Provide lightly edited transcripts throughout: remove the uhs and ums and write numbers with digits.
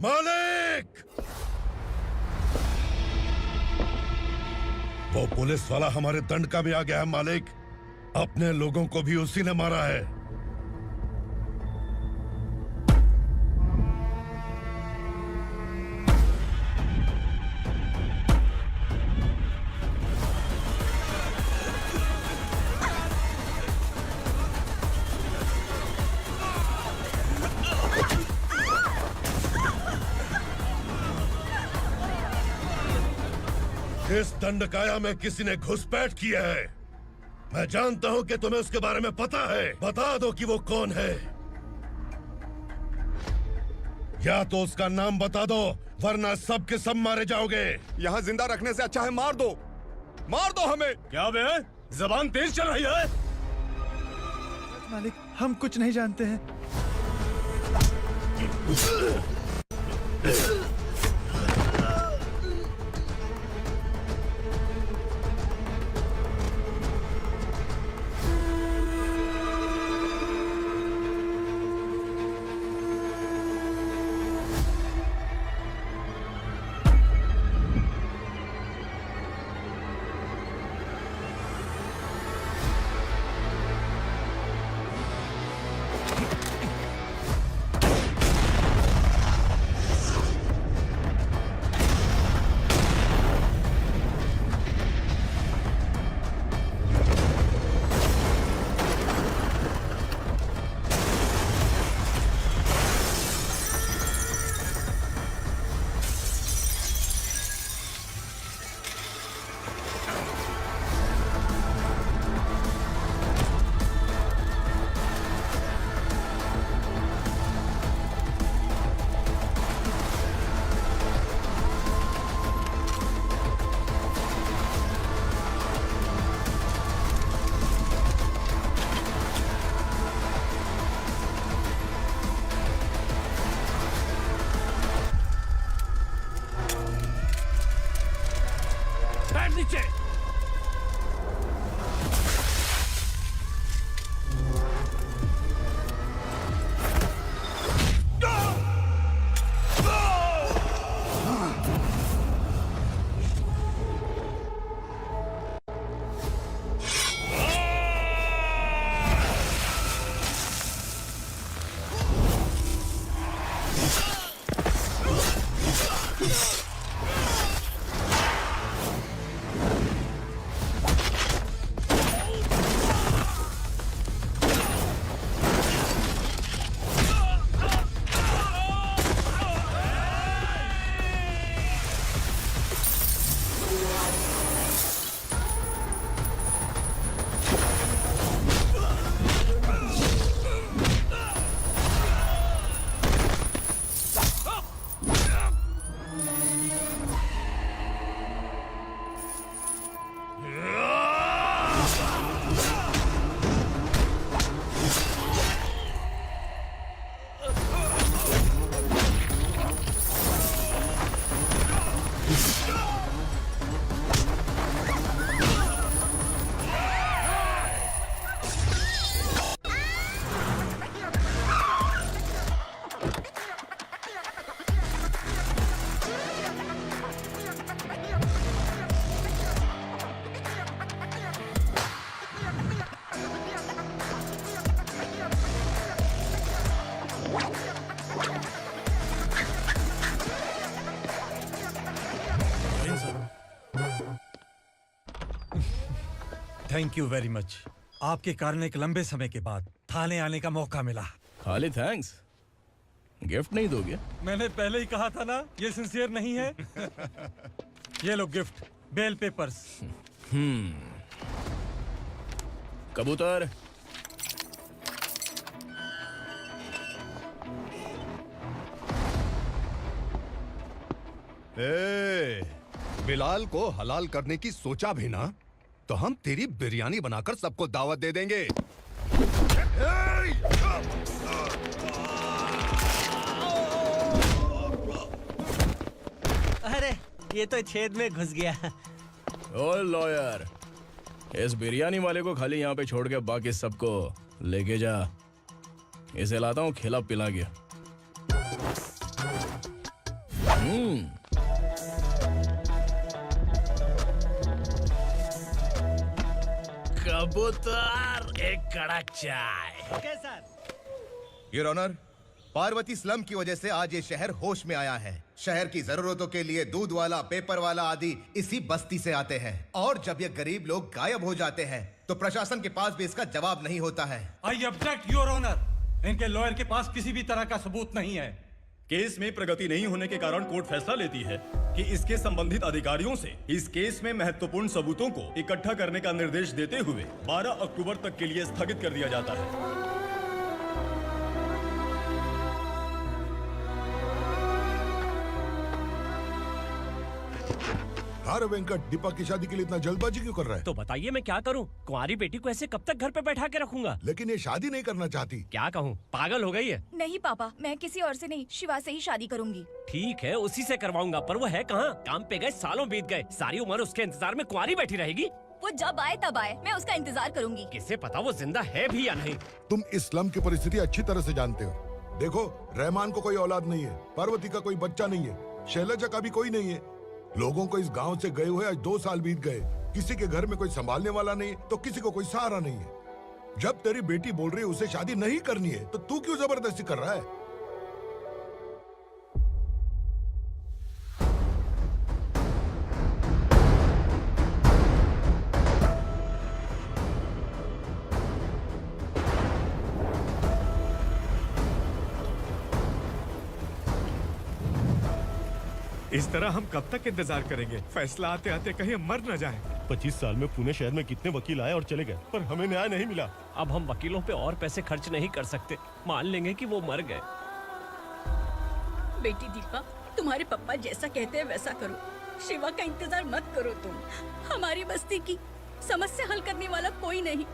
मालिक! वो पुलिस वाला हमारे दंड का भी आ गया है मालिक। अपने लोगों को भी उसी ने मारा है। इस दंडकाया में किसी ने घुसपैठ किया है। मैं जानता हूं कि तुम्हें उसके बारे में पता है। बता दो कि वो कौन है, या तो उसका नाम बता दो, वरना सब के सब मारे जाओगे। यहाँ जिंदा रखने से अच्छा है मार दो हमें। क्या बे? जबान तेज चल रही है। मालिक, हम कुछ नहीं जानते हैं। Thank you very much. आपके कारण एक लंबे समय के बाद थाने आने का मौका मिला। खाली थैंक्स, गिफ्ट नहीं दोगे? मैंने पहले ही कहा था ना, ये सिंसियर नहीं है। ये लो गिफ्ट, बेल पेपर्स। कबूतर, बिलाल को हलाल करने की सोचा भी ना, तो हम तेरी बिरयानी बनाकर सबको दावत दे देंगे। अरे ये तो छेद में घुस गया। ओ लॉयर, इस बिरयानी वाले को खाली यहाँ पे छोड़ के बाकी सबको लेके जा। इसे लाता हूँ खिला पिला के। कबूतर एक कड़क चाय। Okay sir. Your honour, Parvati slum की वजह से आज ये शहर होश में आया है। शहर की जरूरतों के लिए दूध वाला, पेपर वाला आदि इसी बस्ती से आते हैं, और जब ये गरीब लोग गायब हो जाते हैं तो प्रशासन के पास भी इसका जवाब नहीं होता है। I object your honour. इनके लॉयर के पास किसी भी तरह का सबूत नहीं है। केस में प्रगति नहीं होने के कारण कोर्ट फैसला लेती है कि इसके संबंधित अधिकारियों से इस केस में महत्वपूर्ण सबूतों को इकट्ठा करने का निर्देश देते हुए 12 अक्टूबर तक के लिए स्थगित कर दिया जाता है। अरे वेंकट, दीपक की शादी के लिए इतना जल्दबाजी क्यों कर रहा है? तो बताइए मैं क्या करूं? कुंवारी बेटी को ऐसे कब तक घर पे बैठा के रखूंगा? लेकिन ये शादी नहीं करना चाहती। क्या कहूं, पागल हो गई है। नहीं पापा, मैं किसी और से नहीं, शिवा से ही शादी करूंगी। ठीक है, उसी से करवाऊंगा, पर वो है कहाँ? काम पे गए, सालों बीत गए, सारी उम्र उसके इंतजार में कुंवारी बैठी रहेगी। वो जब आए तब आए, मैं उसका इंतजार करूंगी। किसे पता वो जिंदा है भी या नहीं। तुम इस्लाम की परिस्थिति अच्छी तरह से जानते हो। देखो, रहमान को कोई औलाद नहीं है, पार्वती का कोई बच्चा नहीं है, शैलजा का भी कोई नहीं है। लोगों को इस गांव से गए हुए आज 2 साल बीत गए। किसी के घर में कोई संभालने वाला नहीं है, तो किसी को कोई सहारा नहीं है। जब तेरी बेटी बोल रही है उसे शादी नहीं करनी है, तो तू क्यों जबरदस्ती कर रहा है? इस तरह हम कब तक इंतजार करेंगे? फैसला आते आते कहीं हम मर न जाएं। 25 साल में पुणे शहर में कितने वकील आए और चले गए, पर हमें न्याय नहीं मिला। अब हम वकीलों पे और पैसे खर्च नहीं कर सकते। मान लेंगे कि वो मर गए। बेटी दीपा, तुम्हारे पापा जैसा कहते हैं वैसा करो। शिवा का इंतजार मत करो तुम। हमारी बस्ती की समस्या हल करने वाला कोई नहीं,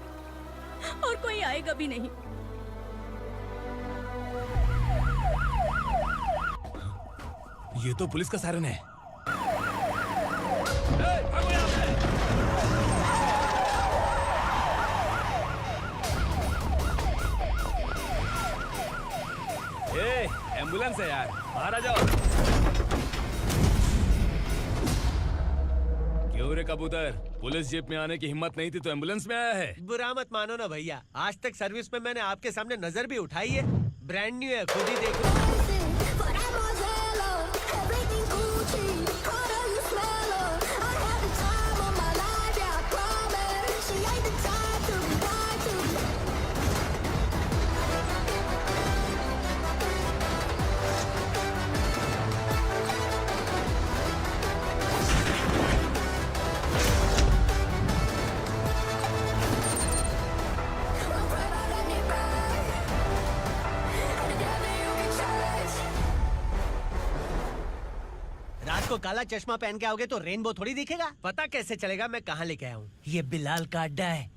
और कोई आएगा भी नहीं। ये तो पुलिस का सायरन है। एम्बुलेंस है यार, बाहर आ जाओ। क्यों रे कबूतर, पुलिस जीप में आने की हिम्मत नहीं थी तो एम्बुलेंस में आया है? बुरा मत मानो ना भैया, आज तक सर्विस में मैंने आपके सामने नजर भी उठाई है। ब्रांड न्यू है, खुद ही देखो। रात को काला चश्मा पहन के आओगे तो रेनबो थोड़ी दिखेगा। पता कैसे चलेगा मैं कहाँ लेके आया हूँ? ये बिलाल का अड्डा है।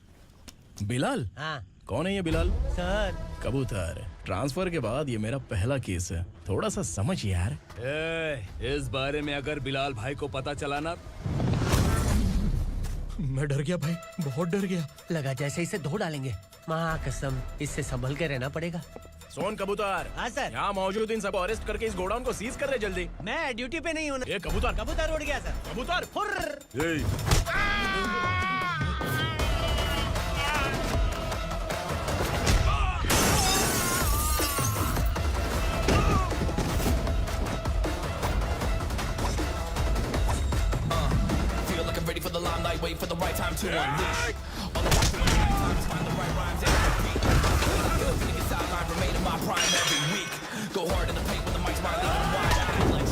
बिलाल? हाँ। कौन है ये बिलाल? सर, कबूतर, ट्रांसफर के बाद ये मेरा पहला केस है, थोड़ा सा समझ यार। इस बारे में अगर बिलाल भाई को पता चला ना, मैं डर गया भाई, बहुत डर गया। लगा जैसे इसे धो डालेंगे। माँ कसम, इससे संभल के रहना पड़ेगा। सोन कबूतर। हाँ सर। यहाँ मौजूद इन सबको अरेस्ट करके इस गोडाउन को सीज कर रहे जल्दी। मैं ड्यूटी पे नहीं हूँ। ये कबूतर, कबूतर उड़ गया सर। कबूतर Feel like I'm ready for the limelight, wait for the right time to unleash. All the time to find the right rhymes and beat. Niggas sideline remain in my prime every week. Go hard in the paint when the mic's right, leave them wide. I feel like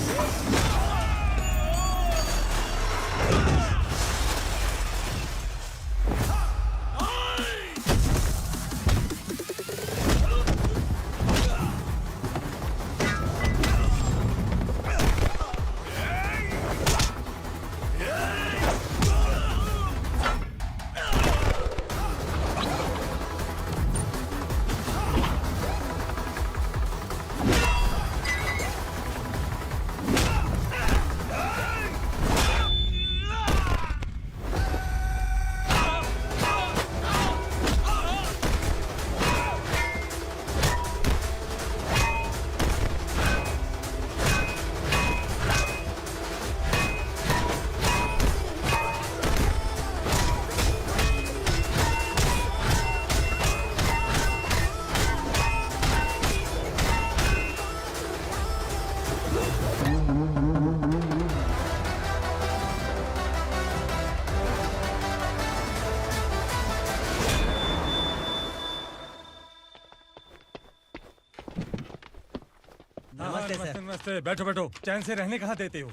नमस्ते sir. नमस्ते। बैठो बैठो, चैन से रहने कहाँ देते हो?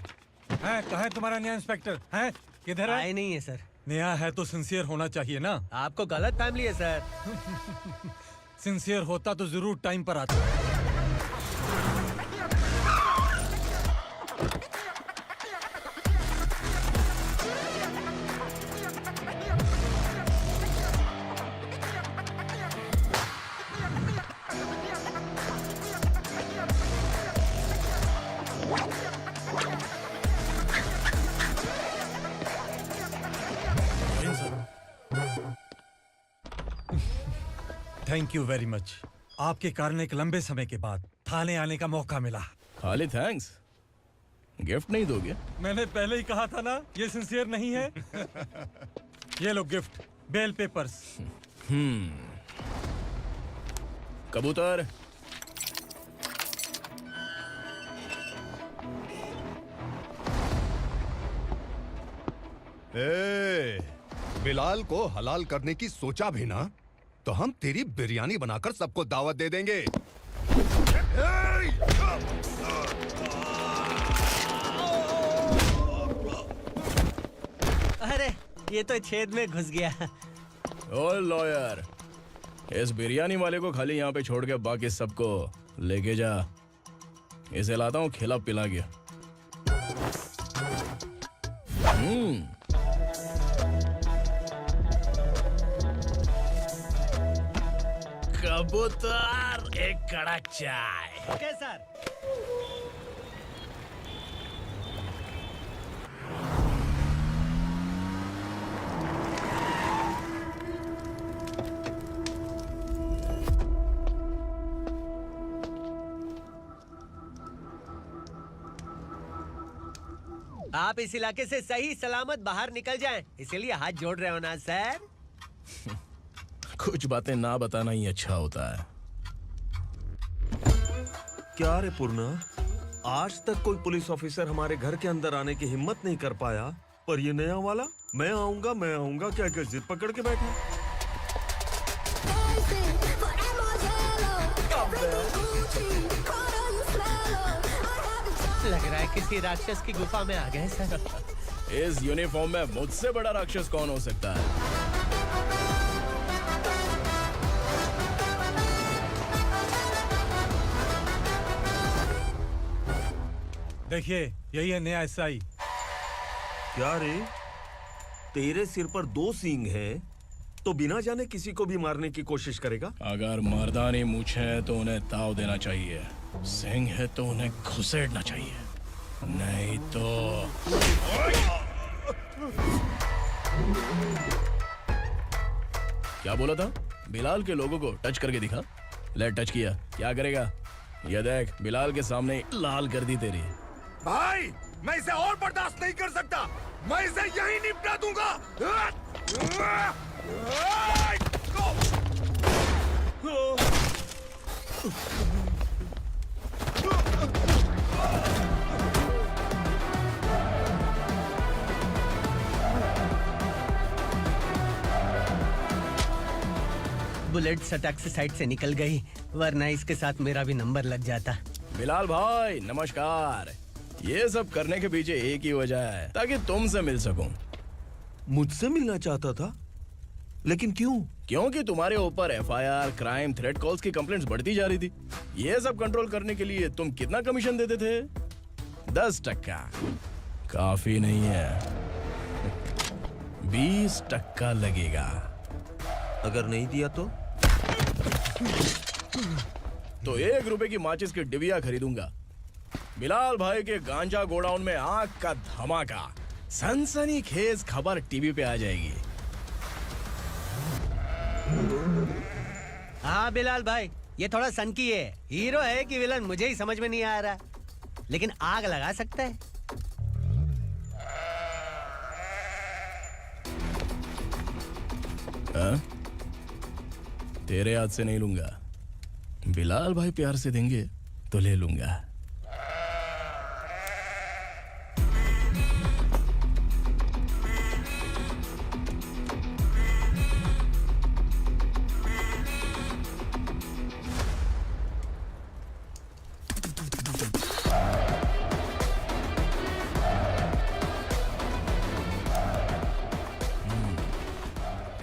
हैं, कहाँ है तुम्हारा नया इंस्पेक्टर? हैं, किधर है? आए नहीं है सर। नया है तो सिंसियर होना चाहिए ना। आपको गलत फैमिली है सर। सिंसियर होता तो जरूर टाइम पर आता। Thank you very much. आपके कारण एक लंबे समय के बाद थाने आने का मौका मिला। खाली थैंक्स, गिफ्ट नहीं दोगे? मैंने पहले ही कहा था ना, ये सिंसियर नहीं है। ये लो गिफ्ट, बेल पेपर्स। कबूतर। ए, बिलाल को हलाल करने की सोचा भी ना, तो हम तेरी बिरयानी बनाकर सबको दावत दे देंगे। अरे ये तो छेद में घुस गया। ओ लॉयर, इस बिरयानी वाले को खाली यहाँ पे छोड़ के बाकी सबको लेके जा। इसे लाता हूँ खिला पिला के। कबूतर, एक कड़क चाय। Okay sir. आप इस इलाके से सही सलामत बाहर निकल जाएं, इसीलिए हाथ जोड़ रहे हो ना सर। कुछ बातें ना बताना ही अच्छा होता है। क्या रे पूर्णा, आज तक कोई पुलिस ऑफिसर हमारे घर के अंदर आने की हिम्मत नहीं कर पाया, पर ये नया वाला मैं आऊंगा क्या क्या जिद पकड़ के बैठा। लग रहा है किसी राक्षस की गुफा में आ गए सर। इस यूनिफॉर्म में मुझसे बड़ा राक्षस कौन हो सकता है? देखिए, यही है नया एसआई। क्या रे, तेरे सिर पर 2 सींग हैं, तो बिना जाने किसी को भी मारने की कोशिश करेगा? अगर मर्दानी मूंछ है तो उन्हें ताव देना चाहिए, सिंह है तो उन्हें घुसेड़ना चाहिए, नहीं तो। क्या बोला था? बिलाल के लोगों को टच करके दिखा। ले टच किया, क्या करेगा? ये देख, बिलाल के सामने लाल कर दी तेरी। भाई, मैं इसे और बर्दाश्त नहीं कर सकता, मैं इसे यहीं निपटा दूंगा। बुलेट सटक से साइड से निकल गई, वरना इसके साथ मेरा भी नंबर लग जाता। बिलाल भाई नमस्कार। ये सब करने के पीछे एक ही वजह है, ताकि तुमसे मिल सकूं। मुझसे मिलना चाहता था, लेकिन क्यों? क्योंकि तुम्हारे ऊपर एफआईआर, क्राइम, थ्रेट कॉल्स की कंप्लेंट्स बढ़ती जा रही थी। ये सब कंट्रोल करने के लिए तुम कितना कमीशन देते थे? 10%। काफी नहीं है, 20% लगेगा। अगर नहीं दिया तो 1 रुपए की माचिस की डिबिया खरीदूंगा। बिलाल भाई के गांजा गोडाउन में आग का धमाका, सनसनीखेज खबर टीवी पे आ जाएगी। हाँ बिलाल भाई, ये थोड़ा सनकी है। हीरो है कि विलन मुझे ही समझ में नहीं आ रहा, लेकिन आग लगा सकता है। तेरे हाथ से नहीं लूंगा, बिलाल भाई प्यार से देंगे तो ले लूंगा।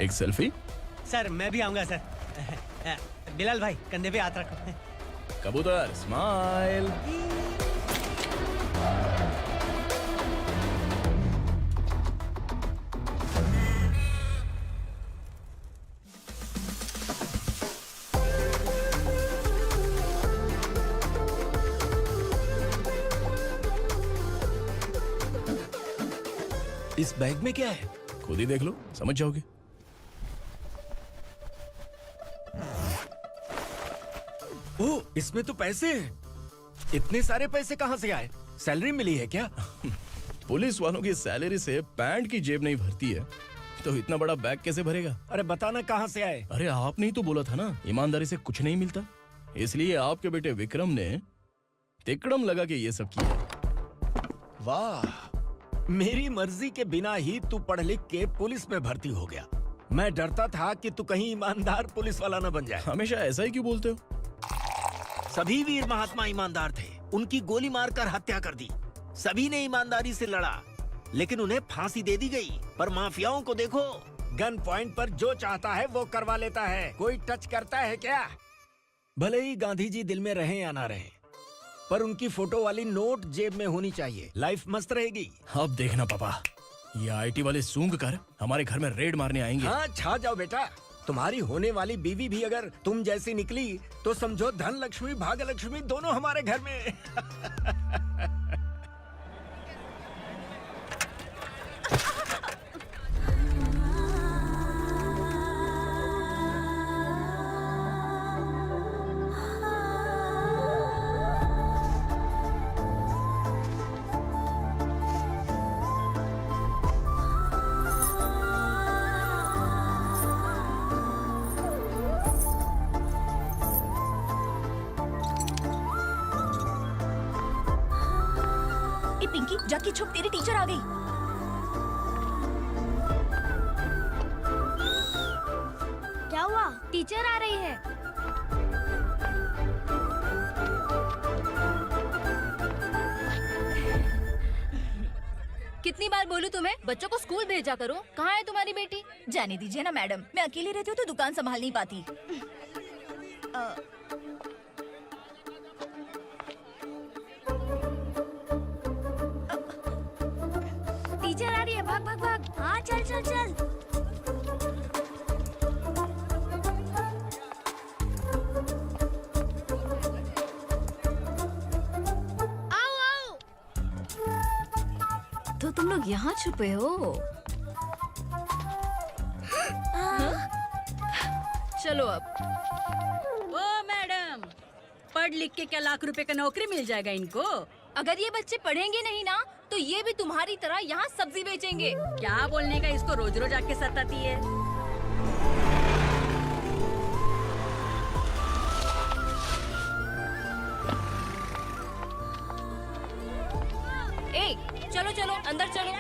एक सेल्फी? सर मैं भी आऊंगा सर। बिलाल भाई कंधे पे हाथ रखो। कबूतर स्माइल। इस बैग में क्या है? खुद ही देख लो, समझ जाओगे। ओह, इसमें तो पैसे हैं। इतने सारे पैसे कहाँ से आए? सैलरी मिली है क्या? पुलिस वालों की सैलरी से पैंट की जेब नहीं भरती है, तो इतना बड़ा बैग कैसे भरेगा? अरे बताना कहाँ से आए? अरे आपने ही तो बोला था ना, ईमानदारी से कुछ नहीं मिलता। इसलिए आपके बेटे विक्रम ने तिकड़म लगा के ये सब किया। वाह, मेरी मर्जी के बिना ही तू पढ़ लिख के पुलिस में भर्ती हो गया। मैं डरता था कि तू कहीं ईमानदार पुलिस वाला न बन जाए। हमेशा ऐसा ही क्यों बोलते हो? सभी वीर महात्मा ईमानदार थे, उनकी गोली मारकर हत्या कर दी। सभी ने ईमानदारी से लड़ा, लेकिन उन्हें फांसी दे दी गई। पर माफियाओं को देखो, गन पॉइंट पर जो चाहता है वो करवा लेता है। कोई टच करता है क्या? भले ही गांधी जी दिल में रहे या ना रहे, पर उनकी फोटो वाली नोट जेब में होनी चाहिए। लाइफ मस्त रहेगी। अब देखना पापा, ये आईटी वाले सूंघ कर हमारे घर में रेड मारने आएंगे। हाँ, छा जाओ बेटा। तुम्हारी होने वाली बीवी भी अगर तुम जैसी निकली तो समझो धन लक्ष्मी भाग्य लक्ष्मी दोनों हमारे घर में। पिंकी, जाके छुप, तेरी टीचर आ गई। क्या हुआ? टीचर आ रही है। कितनी बार बोलूं तुम्हें, बच्चों को स्कूल भेजा करो। कहाँ है तुम्हारी बेटी? जाने दीजिए ना मैडम, मैं अकेली रहती हूँ तो दुकान संभाल नहीं पाती। टीचर आ रही है, भाग भाग भाग। हाँ चल चल चल। आओ आओ। तो तुम लोग यहाँ छुपे हो? चलो अब। ओ मैडम, पढ़ लिख के क्या लाख रुपए का नौकरी मिल जाएगा इनको? अगर ये बच्चे पढ़ेंगे नहीं ना, तो ये भी तुम्हारी तरह यहाँ सब्जी बेचेंगे। क्या बोलने का, इसको रोज रोज आके सताती है। ए, चलो चलो अंदर चलो।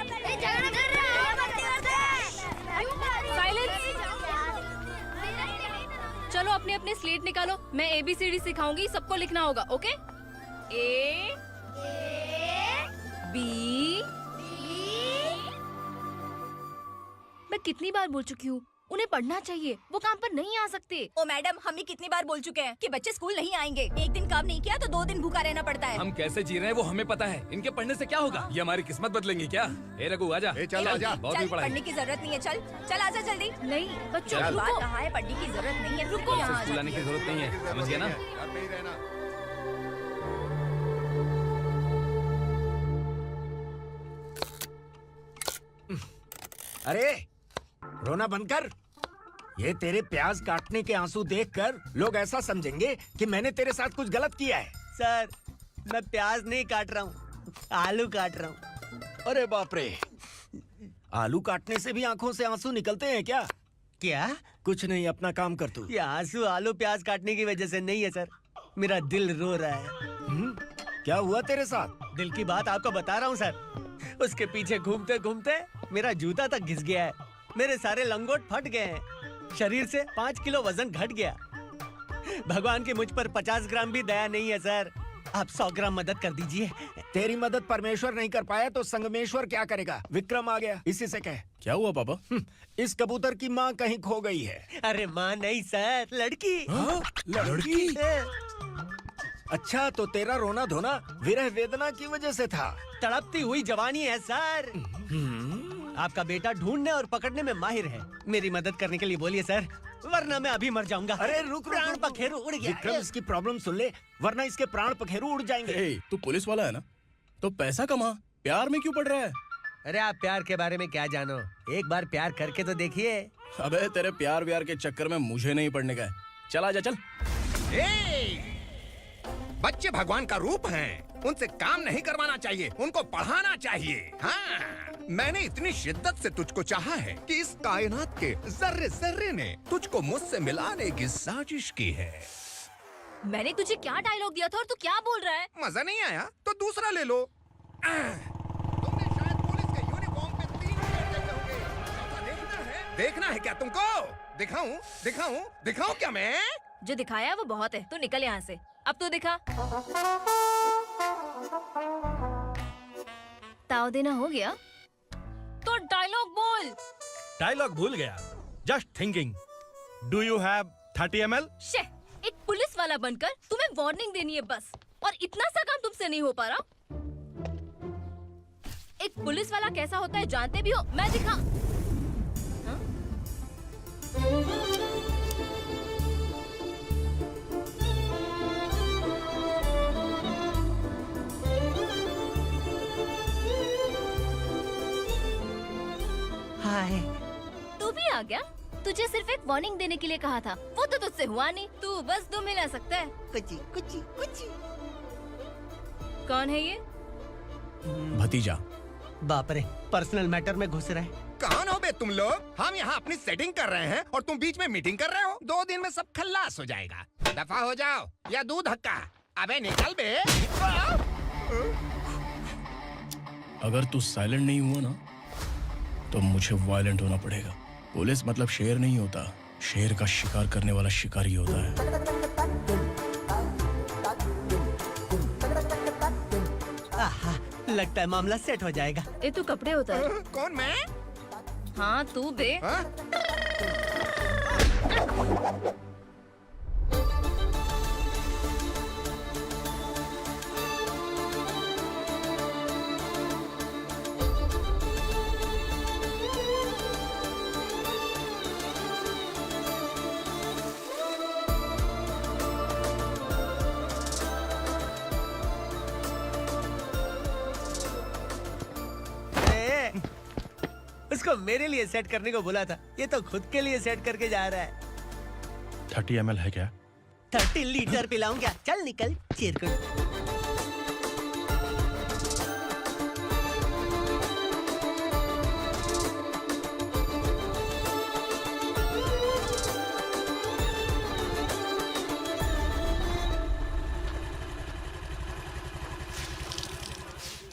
साइलेंस। चलो अपने अपने स्लेट निकालो, मैं ABCD सिखाऊंगी, सबको लिखना होगा। ओके? A B। मैं कितनी बार बोल चुकी हूँ, उन्हें पढ़ना चाहिए, वो काम पर नहीं आ सकते। ओ मैडम, हम भी कितनी बार बोल चुके हैं कि बच्चे स्कूल नहीं आएंगे। एक दिन काम नहीं किया तो 2 दिन भूखा रहना पड़ता है। हम कैसे जी रहे हैं वो हमें पता है, इनके पढ़ने से क्या होगा? ये हमारी किस्मत बदलेंगी क्या? ए रघु आजा। चल आजा। बहुत भी पढ़ाई। पढ़ने की जरूरत नहीं है, चल आजा जल्दी। नहीं बच्चों, चल। बात कहा है, पढ़ने की जरूरत नहीं है। रुको, यहाँ स्कूल आने की जरूरत नहीं है, समझ गया ना? अरे रोना बंद कर। ये तेरे प्याज काटने के आंसू देखकर लोग ऐसा समझेंगे कि मैंने तेरे साथ कुछ गलत किया है। सर, मैं प्याज नहीं काट रहा हूँ, आलू काट रहा हूँ। अरे बाप रे, आलू काटने से भी आंखों से आंसू निकलते हैं क्या? क्या? कुछ नहीं, अपना काम कर तू। ये आंसू आलू प्याज काटने की वजह से नहीं है सर, मेरा दिल रो रहा है। क्या हुआ तेरे साथ? दिल की बात आपको बता रहा हूँ सर। उसके पीछे घूमते घूमते मेरा जूता तक घिस गया है, मेरे सारे लंगोट फट गए हैं, शरीर से 5 किलो वजन घट गया। भगवान की मुझ पर 50 ग्राम भी दया नहीं है सर। आप 100 ग्राम मदद कर दीजिए। तेरी मदद परमेश्वर नहीं कर पाया तो संगमेश्वर क्या करेगा? विक्रम आ गया, इसी से कह। क्या हुआ पापा? इस कबूतर की माँ कहीं खो गई है। अरे माँ नहीं सर, लड़की। लड़की? अच्छा, तो तेरा रोना धोना विरह वेदना की वजह से था। तड़पती हुई जवानी है सर। आपका बेटा ढूंढने और पकड़ने में माहिर है। मेरी मदद करने के लिए बोलिए सर, वरना मैं अभी मर जाऊंगा। अरे रुक, प्राण पखेरु उड़ गया। विक्रम, इसकी प्रॉब्लम सुन ले, वरना इसके प्राण पखेरु उड़ जाएंगे। तू पुलिस वाला है ना, तो पैसा कमा, प्यार में क्यों पड़ रहा है? अरे आप प्यार के बारे में क्या जानो, एक बार प्यार करके तो देखिए। अबे तेरे प्यार व्यार के चक्कर में मुझे नहीं पड़ने का है। चल आजा चल। बच्चे भगवान का रूप हैं, उनसे काम नहीं करवाना चाहिए, उनको पढ़ाना चाहिए। हाँ, मैंने इतनी शिद्दत से तुझको चाहा है कि इस कायनात के जर्रे जर्रे ने तुझको मुझसे मिलाने की साजिश की है। मैंने तुझे क्या डायलॉग दिया था और तू क्या बोल रहा है? मजा नहीं आया तो दूसरा ले लो। तुमने शायद पुलिस के यूनिफॉर्म पे 3 पैर देखे होंगे। देखना है क्या तुमको? दिखाऊं दिखाऊं दिखाऊं क्या मैं? जो दिखाया वो बहुत है, तू निकल यहाँ से। अब तू दिखा। ताव देना हो गया तो डायलॉग बोल। डायलॉग भूल गया। Just thinking. Do you have 30 ml? शे, एक पुलिस वाला बनकर तुम्हें वार्निंग देनी है बस, और इतना सा काम तुमसे नहीं हो पा रहा। एक पुलिस वाला कैसा होता है जानते भी हो? मैं दिखा। हाँ? हाय। तू भी आ गया? तुझे सिर्फ एक वार्निंग देने के लिए कहा था, वो तो तुझसे हुआ नहीं। तू बस 2 मिला सकता है। कुची कुची कुची। कौन है ये? भतीजा। बाप रे, पर्सनल मैटर में घुस रहे। कौन हो बे तुम लोग? हम यहाँ अपनी सेटिंग कर रहे हैं और तुम बीच में मीटिंग कर रहे हो। 2 दिन में सब खल्लास हो जाएगा। दफा हो जाओ या दूध हक्का। अबे निकल बे। अगर तू साइलेंट नहीं हुआ ना तो मुझे वायलेंट होना पड़ेगा। पुलिस मतलब शेर नहीं होता, शेर का शिकार करने वाला शिकारी होता है। आहा, लगता है मामला सेट हो जाएगा। ये तू कपड़े होता है। कौन मैं? हाँ तू बे। उसको मेरे लिए सेट करने को बोला था, ये तो खुद के लिए सेट करके जा रहा है। 30 ml है क्या? 30 लीटर पिलाऊं क्या? चल निकल चिरकुट।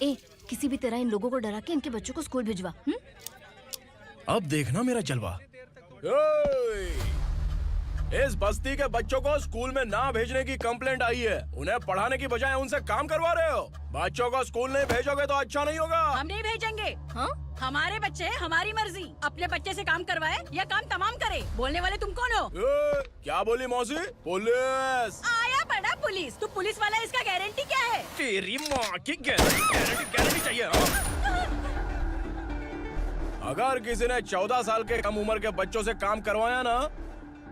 ए, किसी भी तरह इन लोगों को डरा के इनके बच्चों को स्कूल भिजवा। अब देखना मेरा जलवा। इस बस्ती के बच्चों को स्कूल में ना भेजने की कंप्लेंट आई है। उन्हें पढ़ाने की बजाय उनसे काम करवा रहे हो। बच्चों को स्कूल नहीं भेजोगे तो अच्छा नहीं होगा। हम नहीं भेजेंगे। हाँ? हमारे बच्चे हैं, हमारी मर्जी। अपने बच्चे से काम करवाए या काम तमाम करे। बोलने वाले तुम कौन हो? क्या बोली मौसी? पुलिस आया बड़ा पुलिस। तू पुलिस वाला, इसका गारंटी क्या है? तेरी माँ की गारंटी चाहिए। अगर किसी ने 14 साल के कम उम्र के बच्चों से काम करवाया ना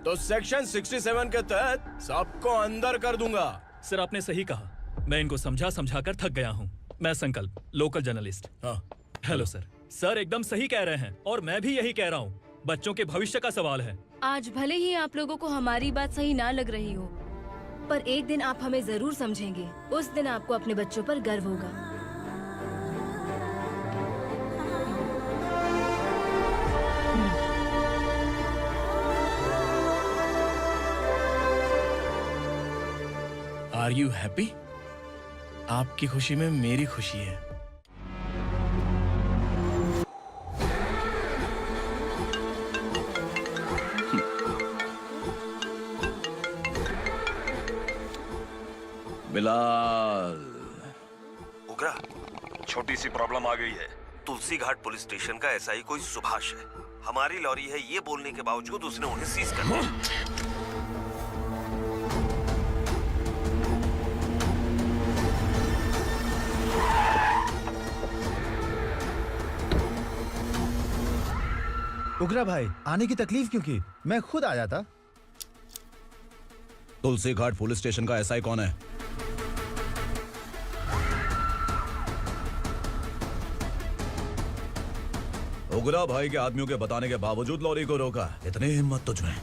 तो सेक्शन 67 के तहत सबको अंदर कर दूंगा। सर आपने सही कहा। मैं इनको समझा कर थक गया हूँ। मैं संकल्प, local journalist. Hello sir. Sir एकदम सही कह रहे हैं और मैं भी यही कह रहा हूँ। बच्चों के भविष्य का सवाल है। आज भले ही आप लोगों को हमारी बात सही ना लग रही हो, पर एक दिन आप हमें जरूर समझेंगे। उस दिन आपको अपने बच्चों पर गर्व होगा। Are you happy? आपकी खुशी में मेरी खुशी है। बिलाल। उग्रा, छोटी सी प्रॉब्लम आ गई है। तुलसी घाट पुलिस स्टेशन का एसआई कोई सुभाष है। हमारी लॉरी है ये बोलने के बावजूद उसने उन्हें सीज कर दिया। उग्रा भाई, आने की तकलीफ क्यों की? मैं खुद आ जाता। तुलसी घाट पुलिस स्टेशन का एसआई कौन है? उग्रा भाई के आदमियों के बताने के बावजूद लॉरी को रोका। इतनी हिम्मत तुझमें?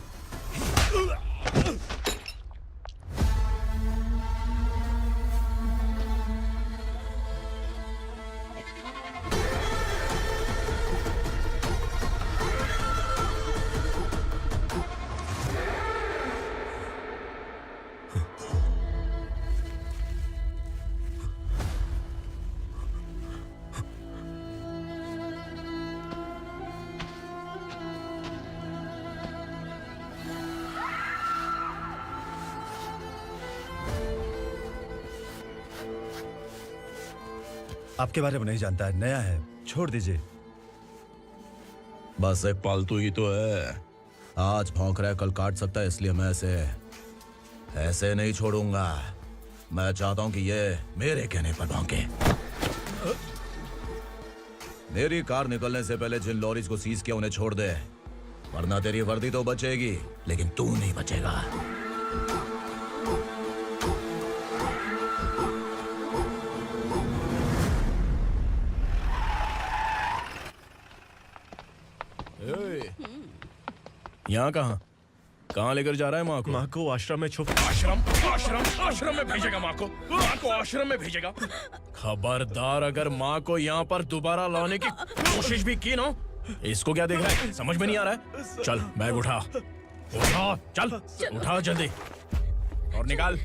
आपके बारे में नहीं जानता है, नया है, छोड़ दीजिए। बस एक पालतू ही तो है। आज भौंक रहा है, कल काट सकता है, इसलिए मैं ऐसे नहीं छोड़ूंगा। मैं चाहता हूं कि ये मेरे कहने पर भौंके। मेरी कार निकलने से पहले जिन लॉरीज को सीज किया उन्हें छोड़ दे, वरना तेरी वर्दी तो बचेगी लेकिन तू नहीं बचेगा। यहाँ कहाँ लेकर जा रहा है माँ को? माँ को आश्रम में छुप। आश्रम में भेजेगा माँ को? माँ को आश्रम में भेजेगा? खबरदार, अगर माँ को यहाँ पर दोबारा लाने की कोशिश भी की ना, इसको क्या देख रहा है? समझ में नहीं आ रहा है? चल बैग उठा, चल उठा जल्दी और निकाल।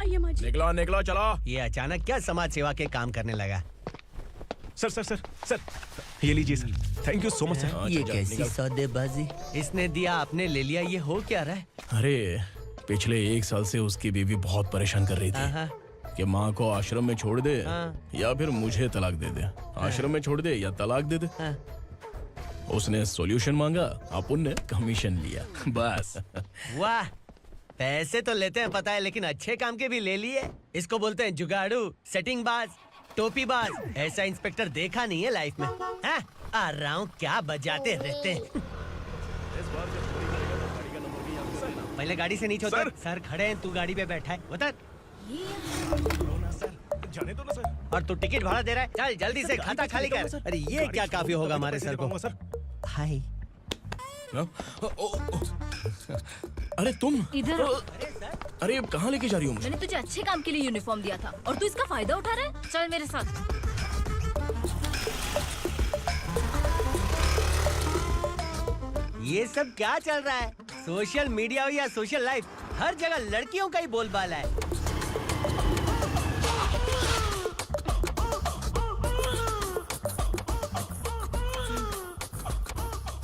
निकला चला। ये अचानक क्या समाज सेवा के काम करने लगा? सर, ये लीजिए sir. Thank you so much sir. ये कैसी सौदेबाजी? इसने दिया, आपने ले लिया, ये हो क्या रहा है? अरे पिछले 1 साल से उसकी बीवी बहुत परेशान कर रही थी कि माँ को आश्रम में छोड़ दे या फिर मुझे तलाक दे दे। आश्रम में छोड़ दे या तलाक दे दे। उसने सॉल्यूशन मांगा, अपुन ने कमीशन लिया, बस। वाह, पैसे तो लेते हैं पता है, लेकिन अच्छे काम के भी ले लिए। इसको बोलते हैं जुगाड़ू, सेटिंग बाज, टोपी बाज। ऐसा इंस्पेक्टर देखा नहीं है लाइफ में। हाँ? आ रहा हूँ, क्या बजाते रहते हैं। पहले गाड़ी से नीचे उतर। सर खड़े हैं, तू गाड़ी पे बैठा है, उतर। जाने दो ना सर। और तू टिकट भाड़ा दे रहा है, चल जल्दी से खाता खाली कर। अरे ये क्या काफी होगा हमारे सर को। हाय। अरे तुम इधर। अरे कहाँ लेके जा रही हो? मैंने तुझे अच्छे काम के लिए यूनिफॉर्म दिया था और तू इसका फायदा उठा रहा है। चल मेरे साथ। ये सब क्या चल रहा है? सोशल मीडिया हो या सोशल लाइफ, हर जगह लड़कियों का ही बोलबाला है।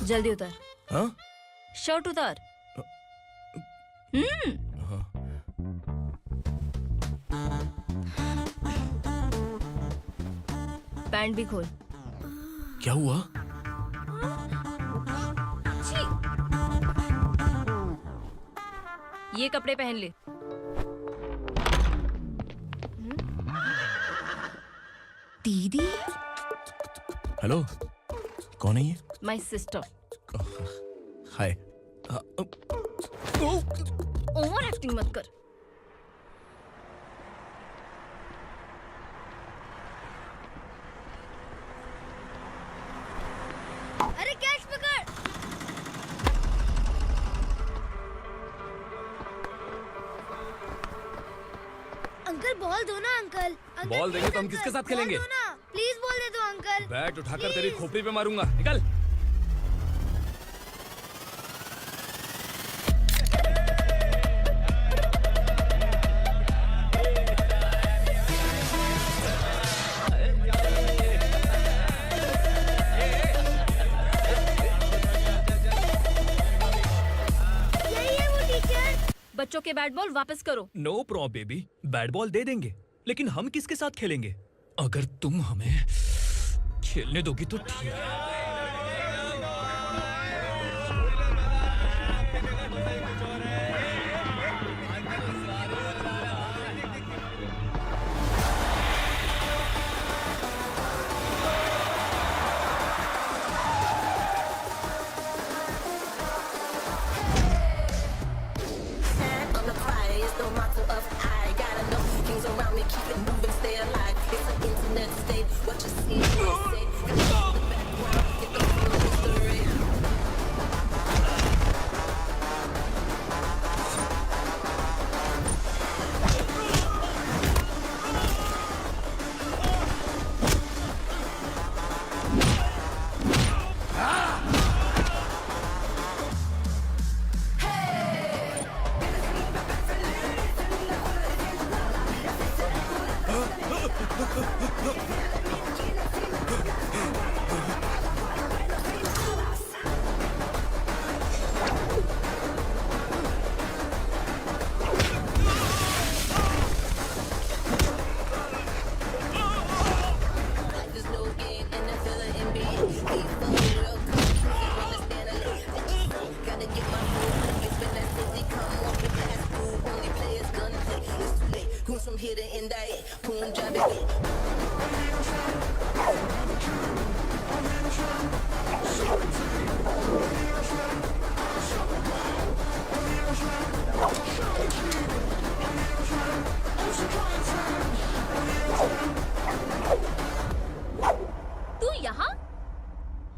जल्दी उतर। हाँ? शर्ट उतार। पैंट भी खोल। क्या हुआ? ये कपड़े पहन ले। दीदी। हेलो, कौन है ये? My sister. Hi. Over acting मत कर। अरे कैश पकड़। अंकल बॉल दो ना अंकल। बॉल देंगे तो हम किसके साथ खेलेंगे? प्लीज बॉल दे दो अंकल। बैट उठाकर तेरी खोपड़ी पे मारूंगा, निकल। बच्चों के बैट बॉल वापस करो। No problem baby, bat ball दे देंगे, लेकिन हम किसके साथ खेलेंगे? अगर तुम हमें खेलने दोगी तो ठीक है।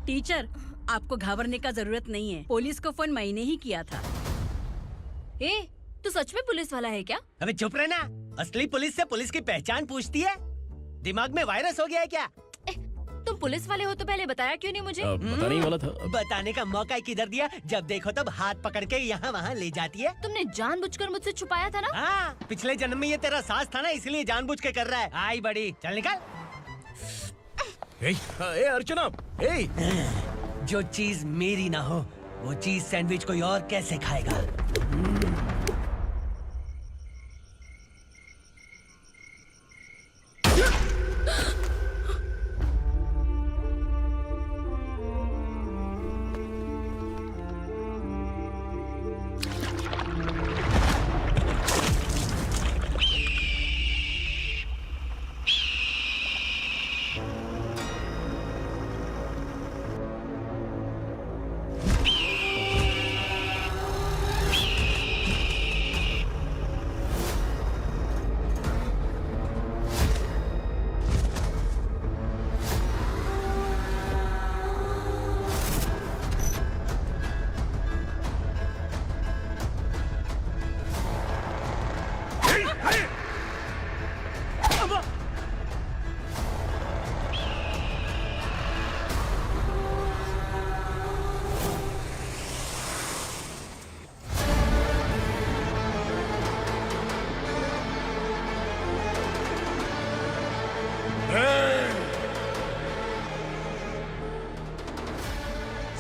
टीचर, आपको घबराने का जरूरत नहीं है। पुलिस को फोन मैंने ही किया था। ए, तू सच में पुलिस वाला है क्या? अबे चुप रहना। असली पुलिस से पुलिस की पहचान पूछती है? दिमाग में वायरस हो गया है क्या? तुम पुलिस वाले हो तो पहले बताया क्यों नहीं मुझे? बताने ही वाला था। बताने का मौका किधर दिया? जब देखो तब हाथ पकड़ के यहाँ वहाँ ले जाती है। तुमने जानबूझकर मुझसे छुपाया था ना? हाँ, पिछले जन्म में ये तेरा सास था ना, इसलिए जानबूझ के कर रहा है। आई बड़ी, चल निकल। ए अर्चना, जो चीज मेरी ना हो वो चीज सैंडविच कोई और कैसे खाएगा?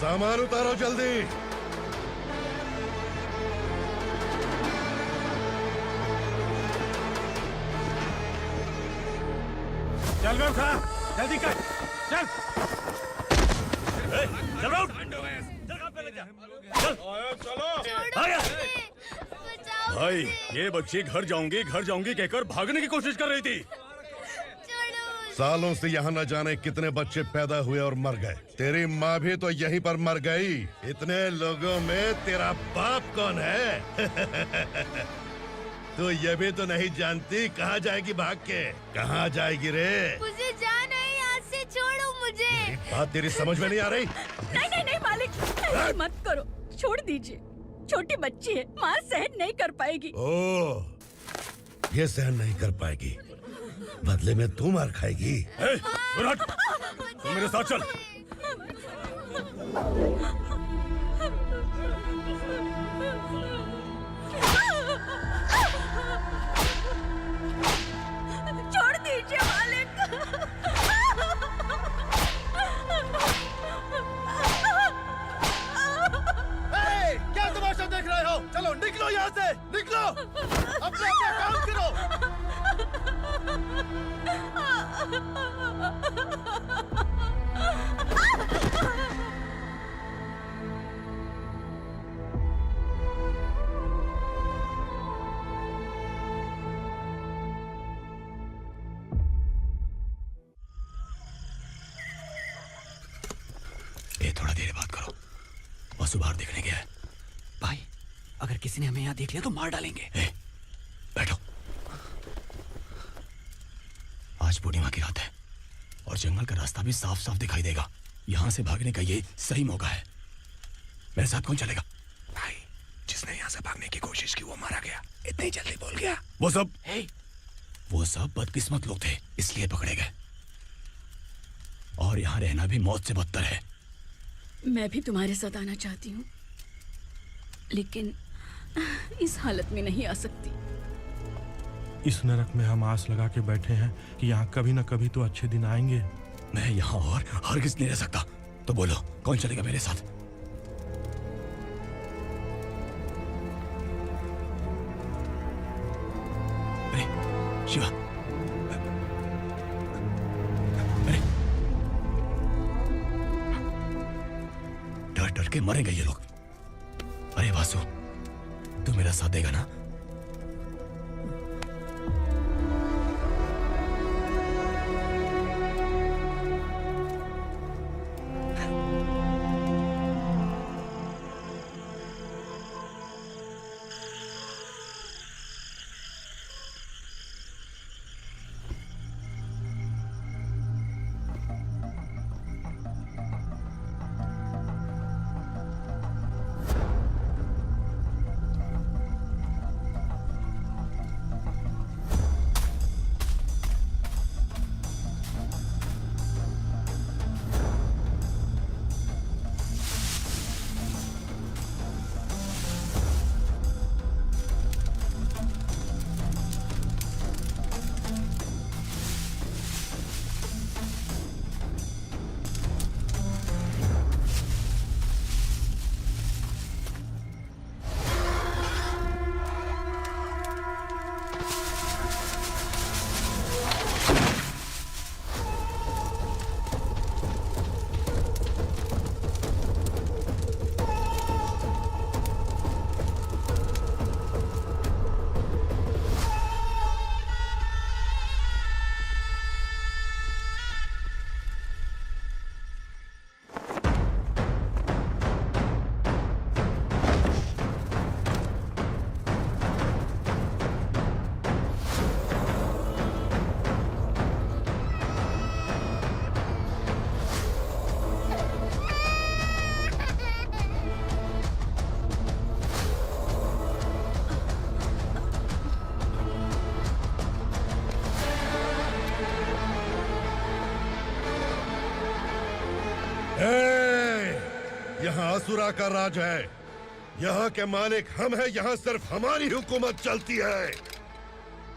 सामान उतारो जल्दी। चल बे उठा, जल्दी कर, चल। चल उठ। भाई, ये बच्ची घर जाऊंगी कहकर भागने की कोशिश कर रही थी। सालों से यहाँ न जाने कितने बच्चे पैदा हुए और मर गए। तेरी माँ भी तो यहीं पर मर गई। इतने लोगों में तेरा बाप कौन है? तो ये भी तो नहीं जानती कहाँ जाएगी भाग के? कहाँ जाएगी रे? मुझे जाना है यहाँ से, छोड़ो मुझे। बात तेरी समझ में नहीं आ रही? नहीं मालिक, ऐसे मत करो, छोड़ दीजिए। छोटी बच्ची है, माँ सहन नहीं कर पाएगी। ओह, ये सहन नहीं कर पाएगी, बदले में तू मार खाएगी। तू मेरे साथ चल। छोड़ दीजिए मालिक। क्या तमाशा देख रहे हो? चलो निकलो यहाँ से, निकलो। अपना अपना काम करो। ये थोड़ा देर बात करो। वसु बाहर देखने गया है। भाई, अगर किसी ने हमें यहाँ देख लिया तो मार डालेंगे। बैठो। आज पूर्णिमा की रात है और जंगल का रास्ता भी साफ साफ दिखाई देगा। यहाँ से भागने का ये सही मौका है। मेरे साथ कौन चलेगा? भाई, जिसने यहाँ से भागने की कोशिश की वो मारा गया। इतनी जल्दी बोल गया। वो सब बदकिस्मत लोग थे, इसलिए पकड़े गए। और यहाँ रहना भी मौत से बदतर है। मैं भी तुम्हारे साथ आना चाहती हूँ, लेकिन इस हालत में नहीं आ सकती। इस नरक में हम आस लगा के बैठे हैं कि यहाँ कभी न कभी तो अच्छे दिन आएंगे। मैं यहाँ और हरगिज़ नहीं रह सकता। तो बोलो, कौन चलेगा मेरे साथ? अरे शिवा, अरे डर डर के मरेंगे ये लोग। अरे वासु, तू मेरा साथ देगा ना? यहाँ असुरा का राज है। यहाँ के मालिक हम हैं। यहाँ सिर्फ हमारी हुकूमत चलती है।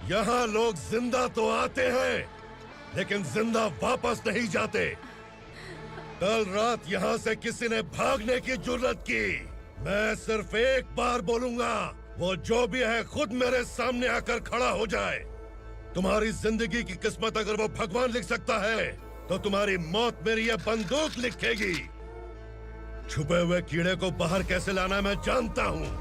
यहाँ लोग जिंदा तो आते हैं, लेकिन जिंदा वापस नहीं जाते। कल रात यहाँ से किसी ने भागने की जुर्रत की, मैं सिर्फ एक बार बोलूंगा, वो जो भी है खुद मेरे सामने आकर खड़ा हो जाए। तुम्हारी जिंदगी की किस्मत अगर वो भगवान लिख सकता है, तो तुम्हारी मौत मेरी ये बंदूक लिखेगी। छुपे हुए कीड़े को बाहर कैसे लाना मैं जानता हूँ।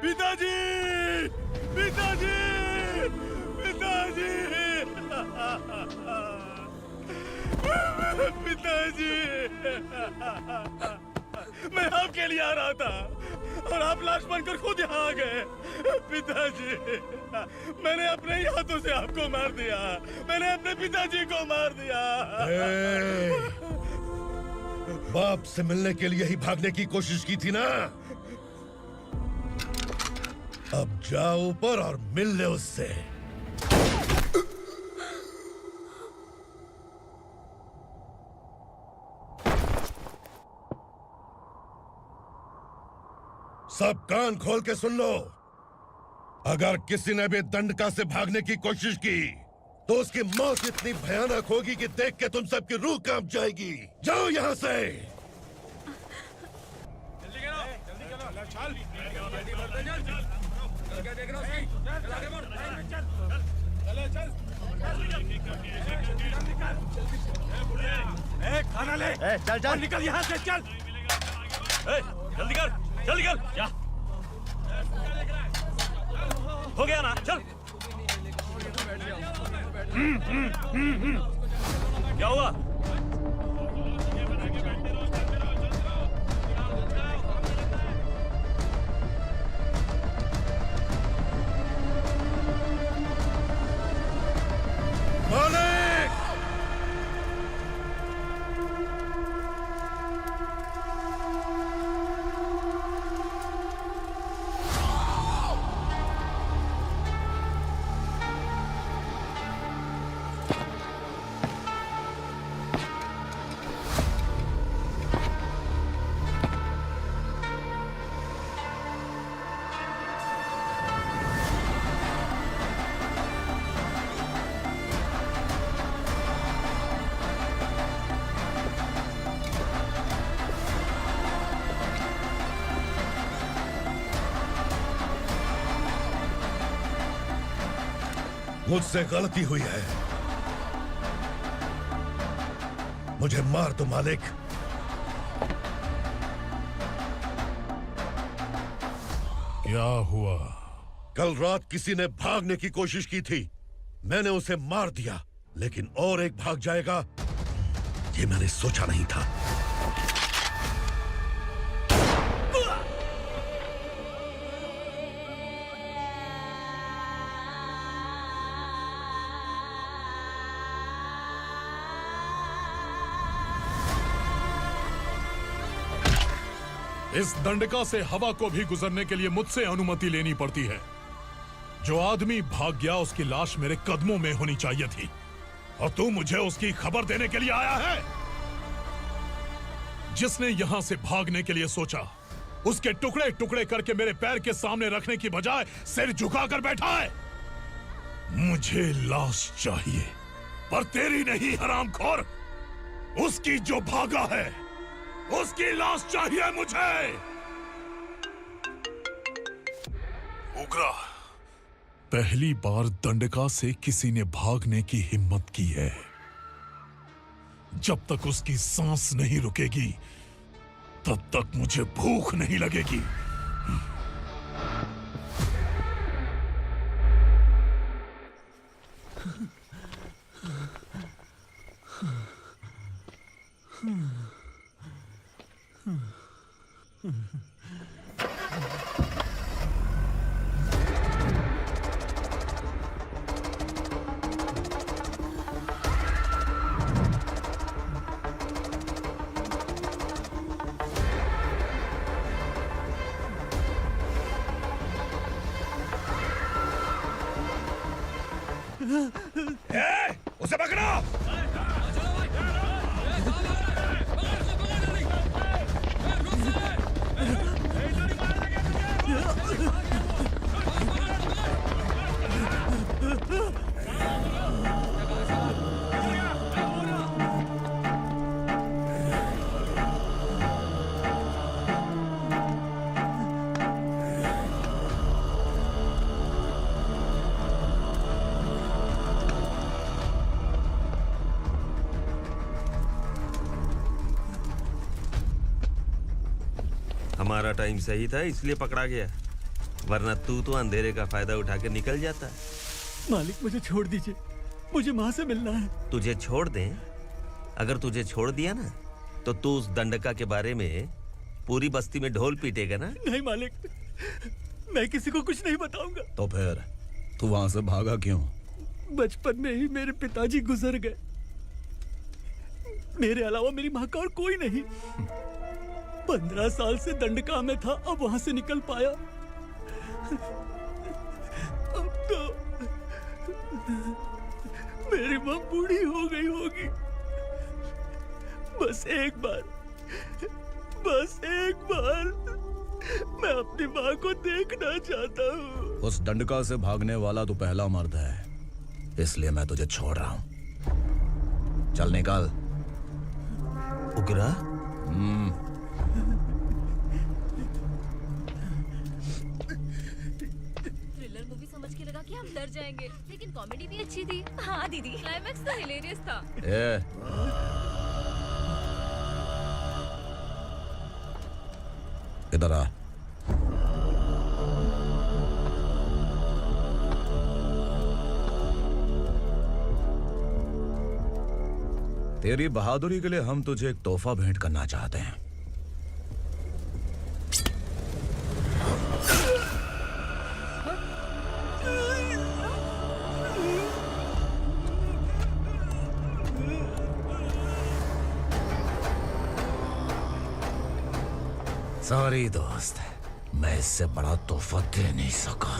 पिताजी, पिताजी, पिताजी, पिताजी, मैं आपके लिए आ रहा था और आप लाश बनकर खुद यहाँ आ गए। पिताजी, मैंने अपने ही हाथों से आपको मार दिया। मैंने अपने पिताजी को मार दिया। बाप से मिलने के लिए ही भागने की कोशिश की थी ना? अब जा ऊपर और मिल ले उससे। सब कान खोल के सुन लो। अगर किसी ने भी दंडका से भागने की कोशिश की तो उसकी मौत इतनी भयानक होगी कि देख के तुम सबकी रूह कांप जाएगी। जाओ यहाँ से। खाना ले। चल चल निकल यहाँ से, चल। जल्दी कर, जल्दी कर। क्या हो गया ना? चल। क्या हुआ? मालिक! मुझसे गलती हुई है, मुझे मार दो मालिक। क्या हुआ? कल रात किसी ने भागने की कोशिश की थी, मैंने उसे मार दिया, लेकिन और एक भाग जाएगा ये मैंने सोचा नहीं था। इस दंडका से हवा को भी गुजरने के लिए मुझसे अनुमति लेनी पड़ती है। जो आदमी भाग गया उसकी लाश मेरे कदमों में होनी चाहिए थी, और तू मुझे उसकी खबर देने के लिए आया है। जिसने यहां से भागने के लिए सोचा, उसके टुकड़े टुकड़े करके मेरे पैर के सामने रखने की बजाय सिर झुकाकर बैठा है। मुझे लाश चाहिए, पर तेरी नहीं हरामखोर, उसकी जो भागा है उसकी लाश चाहिए मुझे। उग्रा, पहली बार दंडका से किसी ने भागने की हिम्मत की है। जब तक उसकी सांस नहीं रुकेगी तब तक मुझे भूख नहीं लगेगी। उसे पकड़ो! हमारा टाइम सही था इसलिए पकड़ा गया, वरना तू तो अंधेरे का फायदा उठा के निकल जाता। मालिक मुझे छोड़ दीजिए, मुझे माँ से मिलना है। तुझे छोड़ दें? अगर तुझे छोड़ दिया ना तो तू उस दंडका के बारे में पूरी बस्ती में ढोल पीटेगा ना। नहीं मालिक, मैं किसी को कुछ नहीं बताऊंगा। तो फिर तू वहां से भागा क्यों? बचपन में ही मेरे पिताजी गुजर गए, मेरे अलावा मेरी माँ का और कोई नहीं। 15 साल से दंडका में था, अब वहां से निकल पाया। मेरी माँ बूढ़ी हो गई होगी। बस एक बार मैं अपनी माँ को देखना चाहता हूँ। उस डंडका से भागने वाला तो पहला मर्द है, इसलिए मैं तुझे छोड़ रहा हूं। चल निकल। उग्रा? थ्रिलर मूवी समझ के लगा कि हम डर जाएंगे, लेकिन कॉमेडी भी अच्छी थी। हाँ दीदी, क्लाइमैक्स तो हिलेरियस था। इधर आ। तेरी बहादुरी के लिए हम तुझे एक तोहफा भेंट करना चाहते हैं। सॉरी दोस्त, मैं इससे बड़ा तोहफा दे नहीं सका।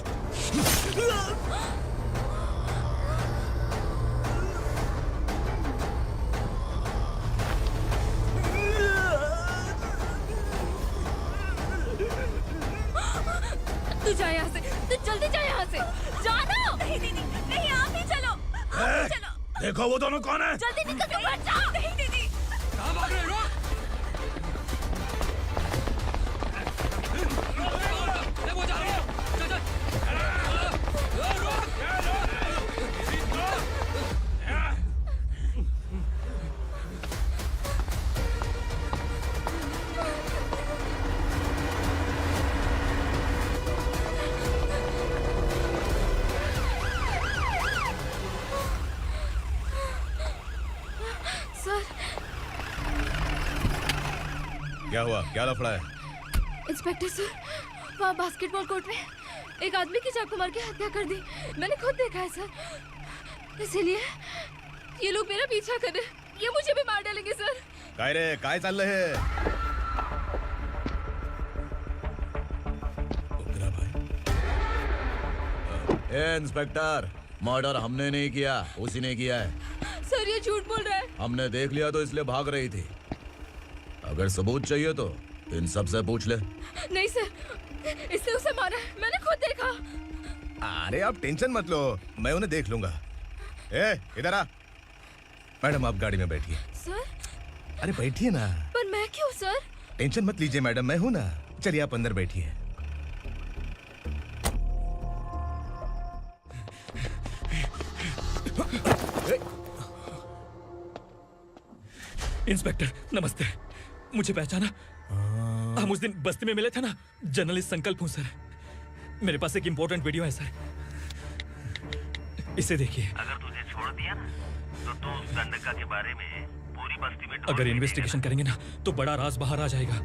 तू जा यहाँ से, तू जल्दी जा यहाँ से। जानो। नहीं दीदी, नहीं आप ही चलो। आप ही चलो। देखो वो दोनों कौन है? जल्दी निकल के मत जाओ। नहीं दीदी। कहाँ भाग रहे हो? वो जा रहे हो। चल। सर। क्या हुआ? क्या लफड़ा है? इंस्पेक्टर सर, वहाँ बास्केटबॉल कोर्ट में एक आदमी की चाकू मार के हत्या कर दी। मैंने खुद देखा है सर, इसीलिए ये लोग मेरा पीछा कर रहे। ये मुझे भी मार डालेंगे सर। काय रे, काय चाललंय हे? इंस्पेक्टर, मर्डर हमने नहीं किया, उसी ने किया है। सर ये झूठ बोल रहा है। हमने देख लिया तो इसलिए भाग रही थी। अगर सबूत चाहिए तो इन सब से पूछ ले। नहीं सर, इसने उसे मारा है, मैंने खुद देखा। अरे आप टेंशन मत लो, मैं उन्हें देख लूंगा। इधर आ। मैडम आप गाड़ी में बैठिए। सर? अरे बैठिए ना। पर मैं क्यों सर? टेंशन मत लीजिए मैडम, मैं हूं ना। चलिए आप अंदर बैठिए। इंस्पेक्टर नमस्ते, मुझे पहचाना? हम उस दिन बस्ती में मिले थे ना। जर्नलिस्ट संकल्प हूं सर। मेरे पास एक इंपॉर्टेंट वीडियो है सर, इसे देखिए। अगर तुझे छोड़ दिया ना तो तू उस दंडका के बारे में पूरी बस्ती में अगर इन्वेस्टिगेशन करेंगे ना तो बड़ा राज बाहर आ जाएगा।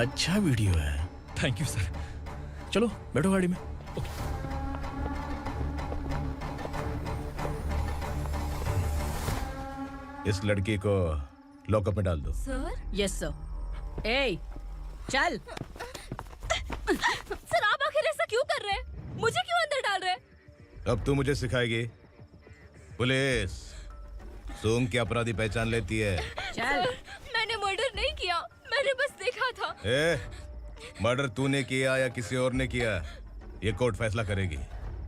अच्छा वीडियो है। Thank you sir. चलो बैठो गाड़ी में। इस लड़की को लॉकअप में डाल दो। सर? Yes sir. ए, चल। सर आप आखिर ऐसा क्यों कर रहे हैं? मुझे क्यों अंदर डाल रहे हैं? अब तू मुझे सिखाएगी? पुलिस सूंघ के अपराधी पहचान लेती है। सर, मैंने मर्डर नहीं किया, मैंने बस देखा था। मर्डर तूने किया या किसी और ने किया, ये कोर्ट फैसला करेगी,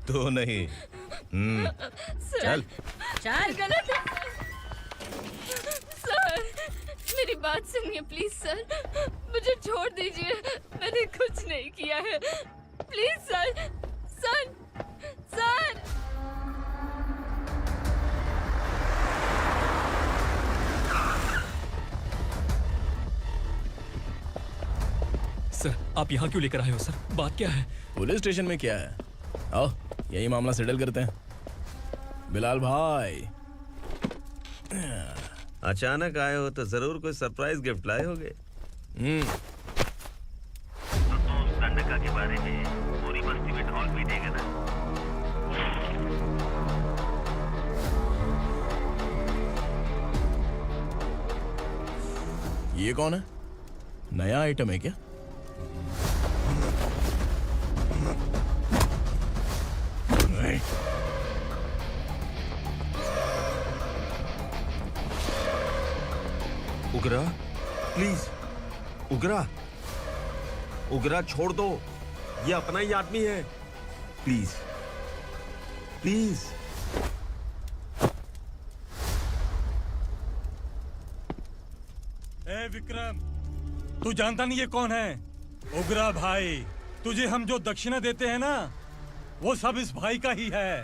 तू नहीं। चल चल। गलत है सर, मेरी बात सुनिए प्लीज सर, मुझे छोड़ दीजिए, मैंने कुछ नहीं किया है, please sir. Sir sir sir आप यहाँ क्यों लेकर आए हो सर? बात क्या है? पुलिस स्टेशन में क्या है, आओ यही मामला सेटल करते हैं। बिलाल भाई अचानक आए हो तो जरूर कोई सरप्राइज गिफ्ट लाए होगे। तो उस दंडका के बारे में पूरी बस्ती में ढोल पीटेगा ना। ये कौन है? नया आइटम है क्या? नहीं। उगरा, प्लीज, उगरा, उगरा छोड़ दो, ये अपना ही आदमी है, प्लीज, प्लीज। ए विक्रम, तू जानता नहीं ये कौन है? उगरा भाई। तुझे हम जो दक्षिणा देते हैं ना, वो सब इस भाई का ही है।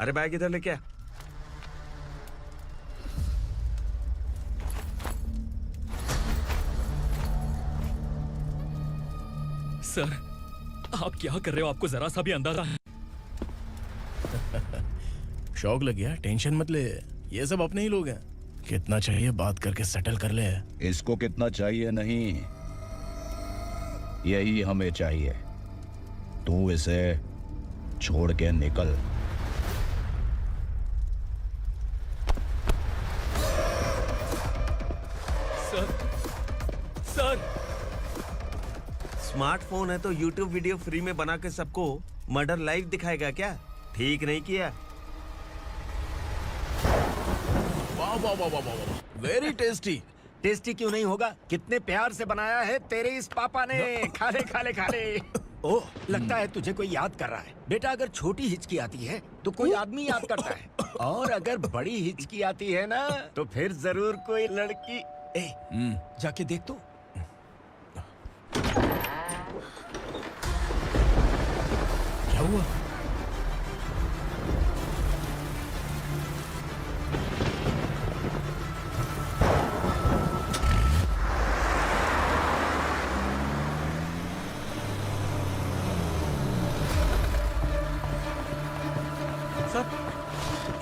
अरे बैग इधर लेके आ। सर, आप क्या कर रहे हो? आपको जरा सा भी अंदाजा है? शौक लग गया? टेंशन मत ले, ये सब अपने ही लोग हैं। कितना चाहिए बात करके सेटल कर ले। इसको कितना चाहिए नहीं, यही हमें चाहिए। तू इसे छोड़ के निकल। सर, स्मार्टफोन है तो यूट्यूब वीडियो फ्री में बना के सबको मर्डर लाइव दिखाएगा क्या? ठीक नहीं किया। वाह वाह वाह वाह वाह, वेरी टेस्टी। टेस्टी क्यों नहीं होगा? कितने प्यार से बनाया है तेरे इस पापा ने। खा ले खा ले खा ले। ओह, लगता है तुझे कोई याद कर रहा है। बेटा, अगर छोटी हिचकी आती है तो कोई आदमी याद करता है, और अगर बड़ी हिचकी आती है ना, तो फिर जरूर कोई लड़की। जाके देख तो। क्या हुआ?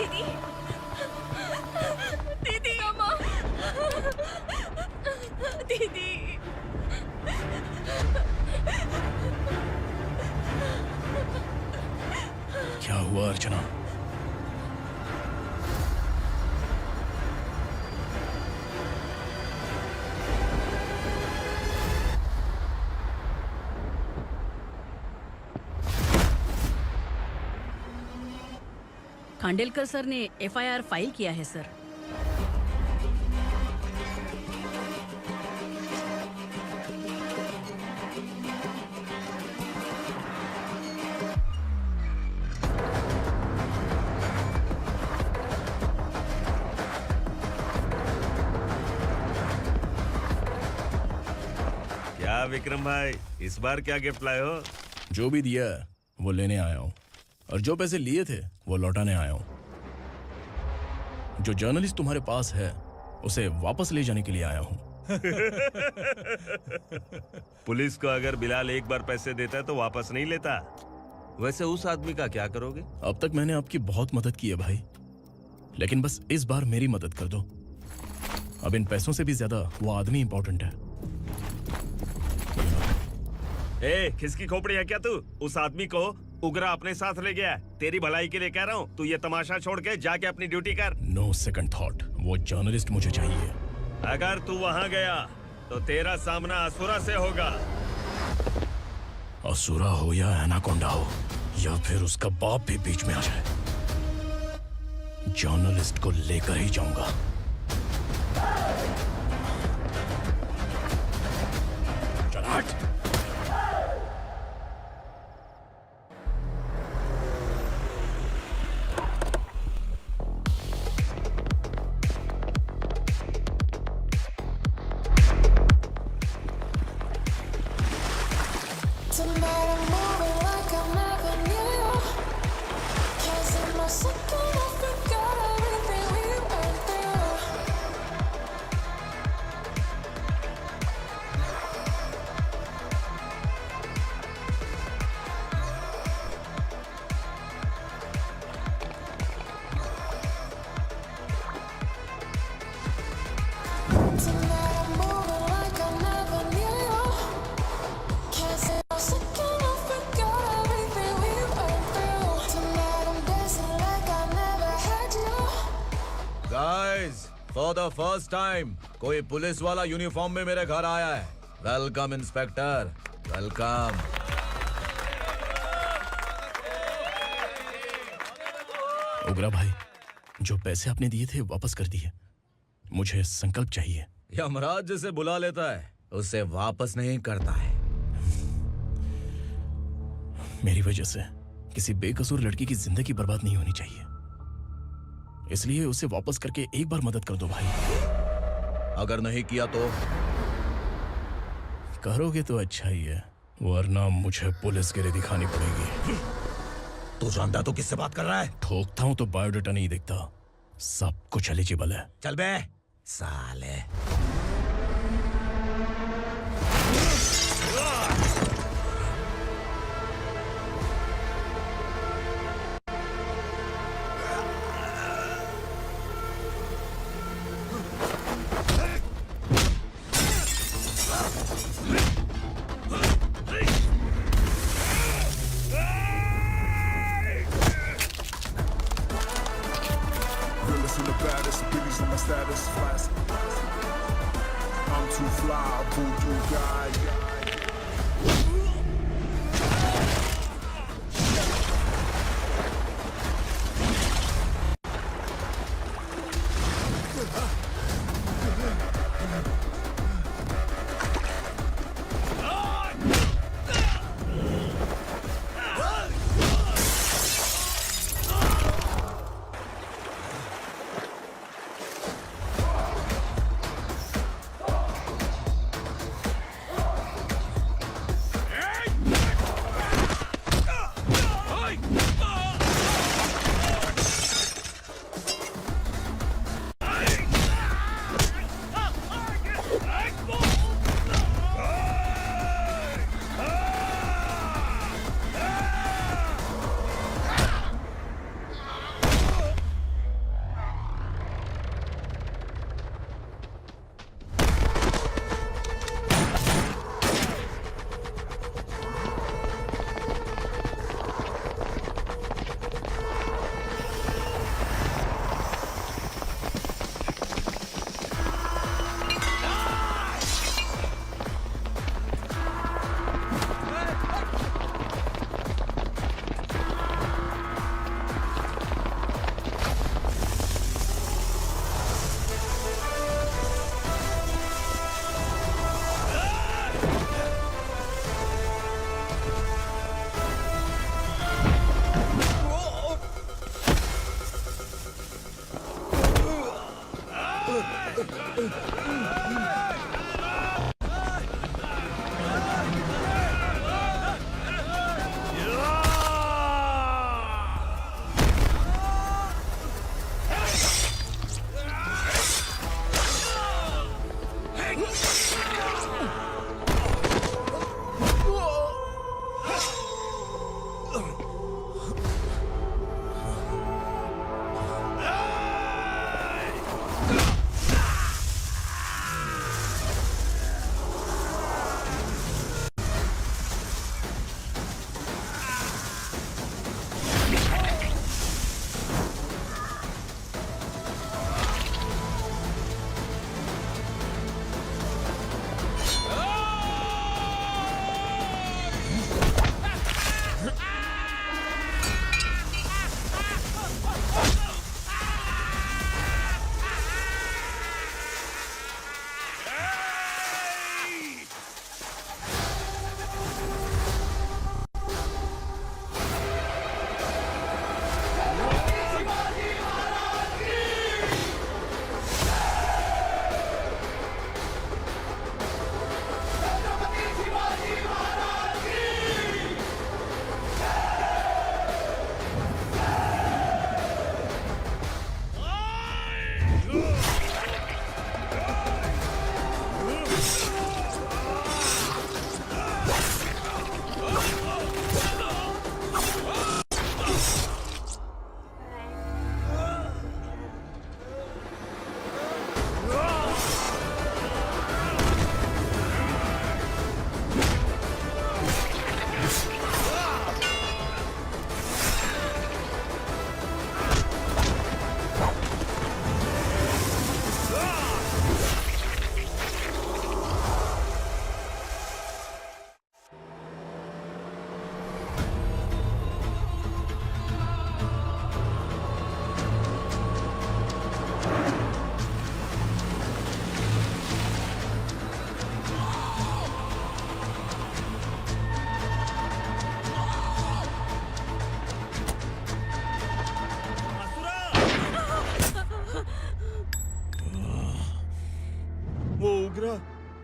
दीदी, दीदी, अम्मा, दीदी। क्या हुआ अर्चना? खांडेलकर सर ने एफआईआर फाइल किया है सर। क्या विक्रम भाई, इस बार क्या गिफ्ट लाए हो? जो भी दिया है वो लेने आया हूँ, और जो पैसे लिए थे वो लौटाने आया हूँ। जो जर्नलिस्ट तुम्हारे पास है उसे वापस ले जाने के लिए आया हूँ। पुलिस को अगर बिलाल एक बार पैसे देता है तो वापस नहीं लेता। वैसे उस आदमी का क्या करोगे? अब तक मैंने आपकी बहुत मदद की है भाई, लेकिन बस इस बार मेरी मदद कर दो। अब इन पैसों से भी ज्यादा वो आदमी इंपॉर्टेंट है। ए, किसकी खोपड़ी है क्या तू? उस आदमी को उगरा अपने साथ ले गया। तेरी भलाई के लिए कह रहा हूँ, तू ये तमाशा छोड़ के जाके अपनी ड्यूटी कर। नो सेकंड थॉट, वो जर्नलिस्ट मुझे चाहिए। अगर तू वहाँ गया तो तेरा सामना असुरा से होगा। असुरा हो या एनाकोंडा हो, या फिर उसका बाप भी बीच में आ जाए, जर्नलिस्ट को लेकर ही जाऊंगा। चल हट। फॉर द फर्स्ट टाइम कोई पुलिस वाला यूनिफॉर्म में मेरे घर आया है। Welcome inspector, welcome. उग्रा भाई, जो पैसे आपने दिए थे वापस कर दिए। मुझे संकल्प चाहिए। यमराज जिसे बुला लेता है उसे वापस नहीं करता है। मेरी वजह से किसी बेकसूर लड़की की जिंदगी बर्बाद नहीं होनी चाहिए, इसलिए उसे वापस करके एक बार मदद कर दो भाई। अगर नहीं किया तो? करोगे तो अच्छा ही है, वरना मुझे पुलिसगिरी दिखानी पड़ेगी। तू जानता तो किससे बात कर रहा है? ठोकता हूं तो बायोडाटा नहीं दिखता, सब कुछ एलिजिबल है। चल बे साले।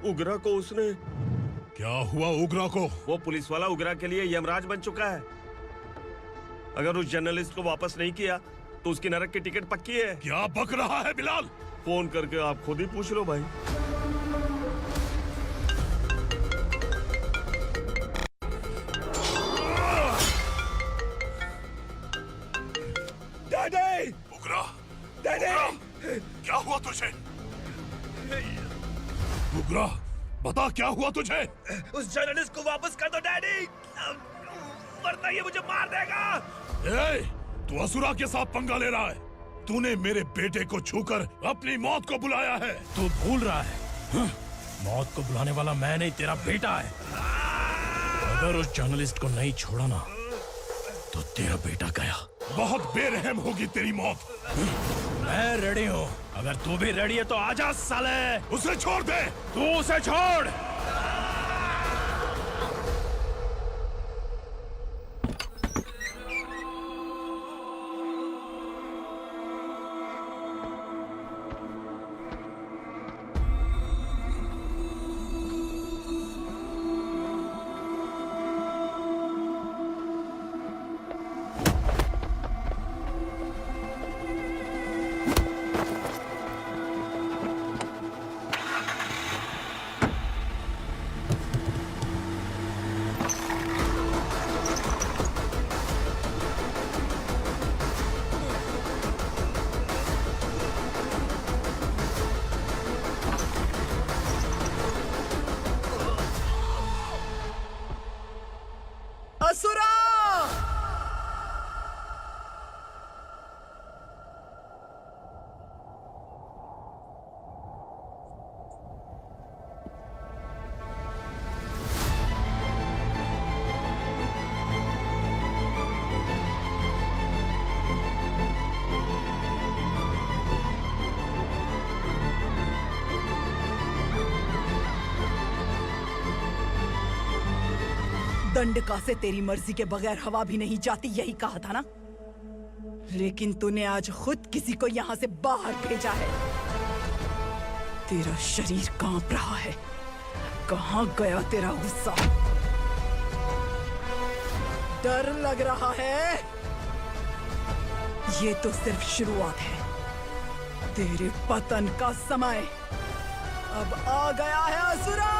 उगरा को उसने। क्या हुआ उगरा को? वो पुलिस वाला उगरा के लिए यमराज बन चुका है। अगर उस जर्नलिस्ट को वापस नहीं किया तो उसकी नरक की टिकट पक्की है। क्या बक रहा है बिलाल? फोन करके आप खुद ही पूछ लो भाई। डैडी! उगरा! डैडी! क्या हुआ तुझे? उगरा, बता क्या हुआ तुझे? उस जर्नलिस्ट को वापस कर दो डैडी, वरना ये मुझे मार देगा। ए, तू असुरा के साथ पंगा ले रहा है। तूने मेरे बेटे को छूकर अपनी मौत को बुलाया है। तू भूल रहा है, मौत को बुलाने वाला मैं नहीं, तेरा बेटा है। अगर उस जर्नलिस्ट को नहीं छोड़ा ना तो तेरा बेटा गया। बहुत बेरहम होगी तेरी मौत। मैं रेडी हूँ, अगर तू भी रेडी है तो आजा साले। उसे छोड़ दे। तू उसे छोड़। असुरा! दंडका से तेरी मर्जी के बगैर हवा भी नहीं जाती, यही कहा था ना? लेकिन तूने आज खुद किसी को यहाँ से बाहर भेजा है। तेरा शरीर कांप रहा है। कहाँ गया तेरा गुस्सा? डर लग रहा है? ये तो सिर्फ शुरुआत है। तेरे पतन का समय अब आ गया है असुरा।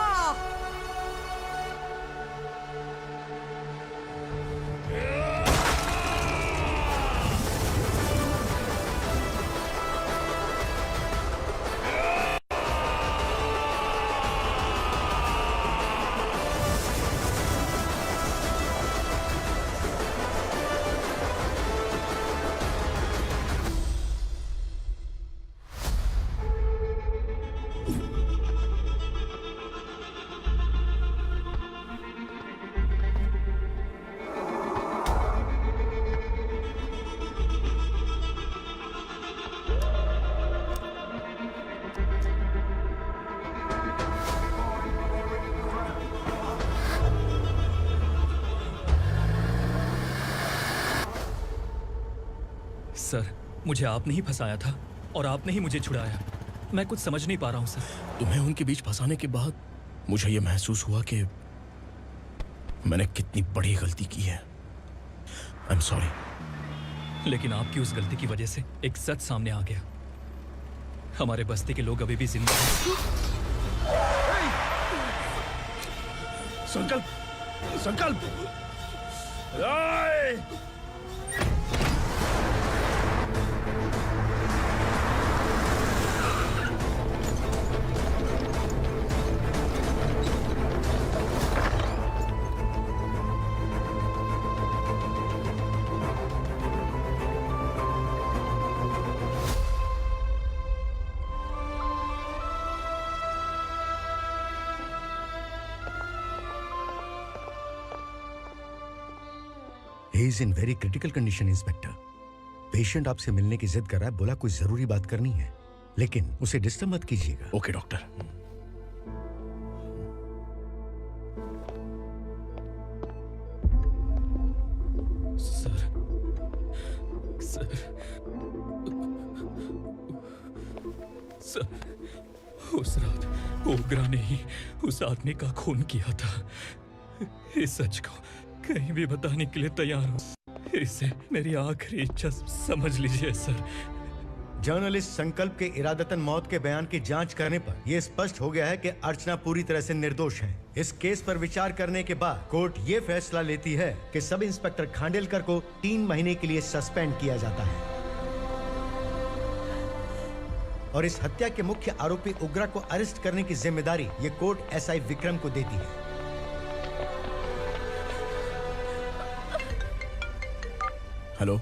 सर, मुझे आपने ही फंसाया था और आपने ही मुझे छुड़ाया। मैं कुछ समझ नहीं पा रहा हूँ सर। तुम्हें उनके बीच फंसाने के बाद मुझे यह महसूस हुआ कि मैंने कितनी बड़ी गलती की है। I am sorry. लेकिन आपकी उस गलती की वजह से एक सच सामने आ गया। हमारे बस्ती के लोग अभी भी जिंदा हैं। संकल्प, संकल्प! He is in very critical condition, inspector. Patient आपसे मिलने की जिद कर रहा है, बोला कोई जरूरी बात करनी है, लेकिन उसे डिस्टर्ब मत कीजिएगा। Okay doctor. Sir, sir, sir, उस रात ओग्रा ने ही उस आदमी का खून किया था। इस सच को कहीं भी बताने के लिए तैयार हूँ। इसे मेरी आखिरी इच्छा समझ लीजिए सर। जर्नलिस्ट संकल्प के इरादतन मौत के बयान की जांच करने पर यह स्पष्ट हो गया है कि अर्चना पूरी तरह से निर्दोष है। इस केस पर विचार करने के बाद कोर्ट ये फैसला लेती है कि सब इंस्पेक्टर खांडेलकर को 3 महीने के लिए सस्पेंड किया जाता है और इस हत्या के मुख्य आरोपी उग्रा को अरेस्ट करने की जिम्मेदारी ये कोर्ट एसआई विक्रम को देती है। हेलो,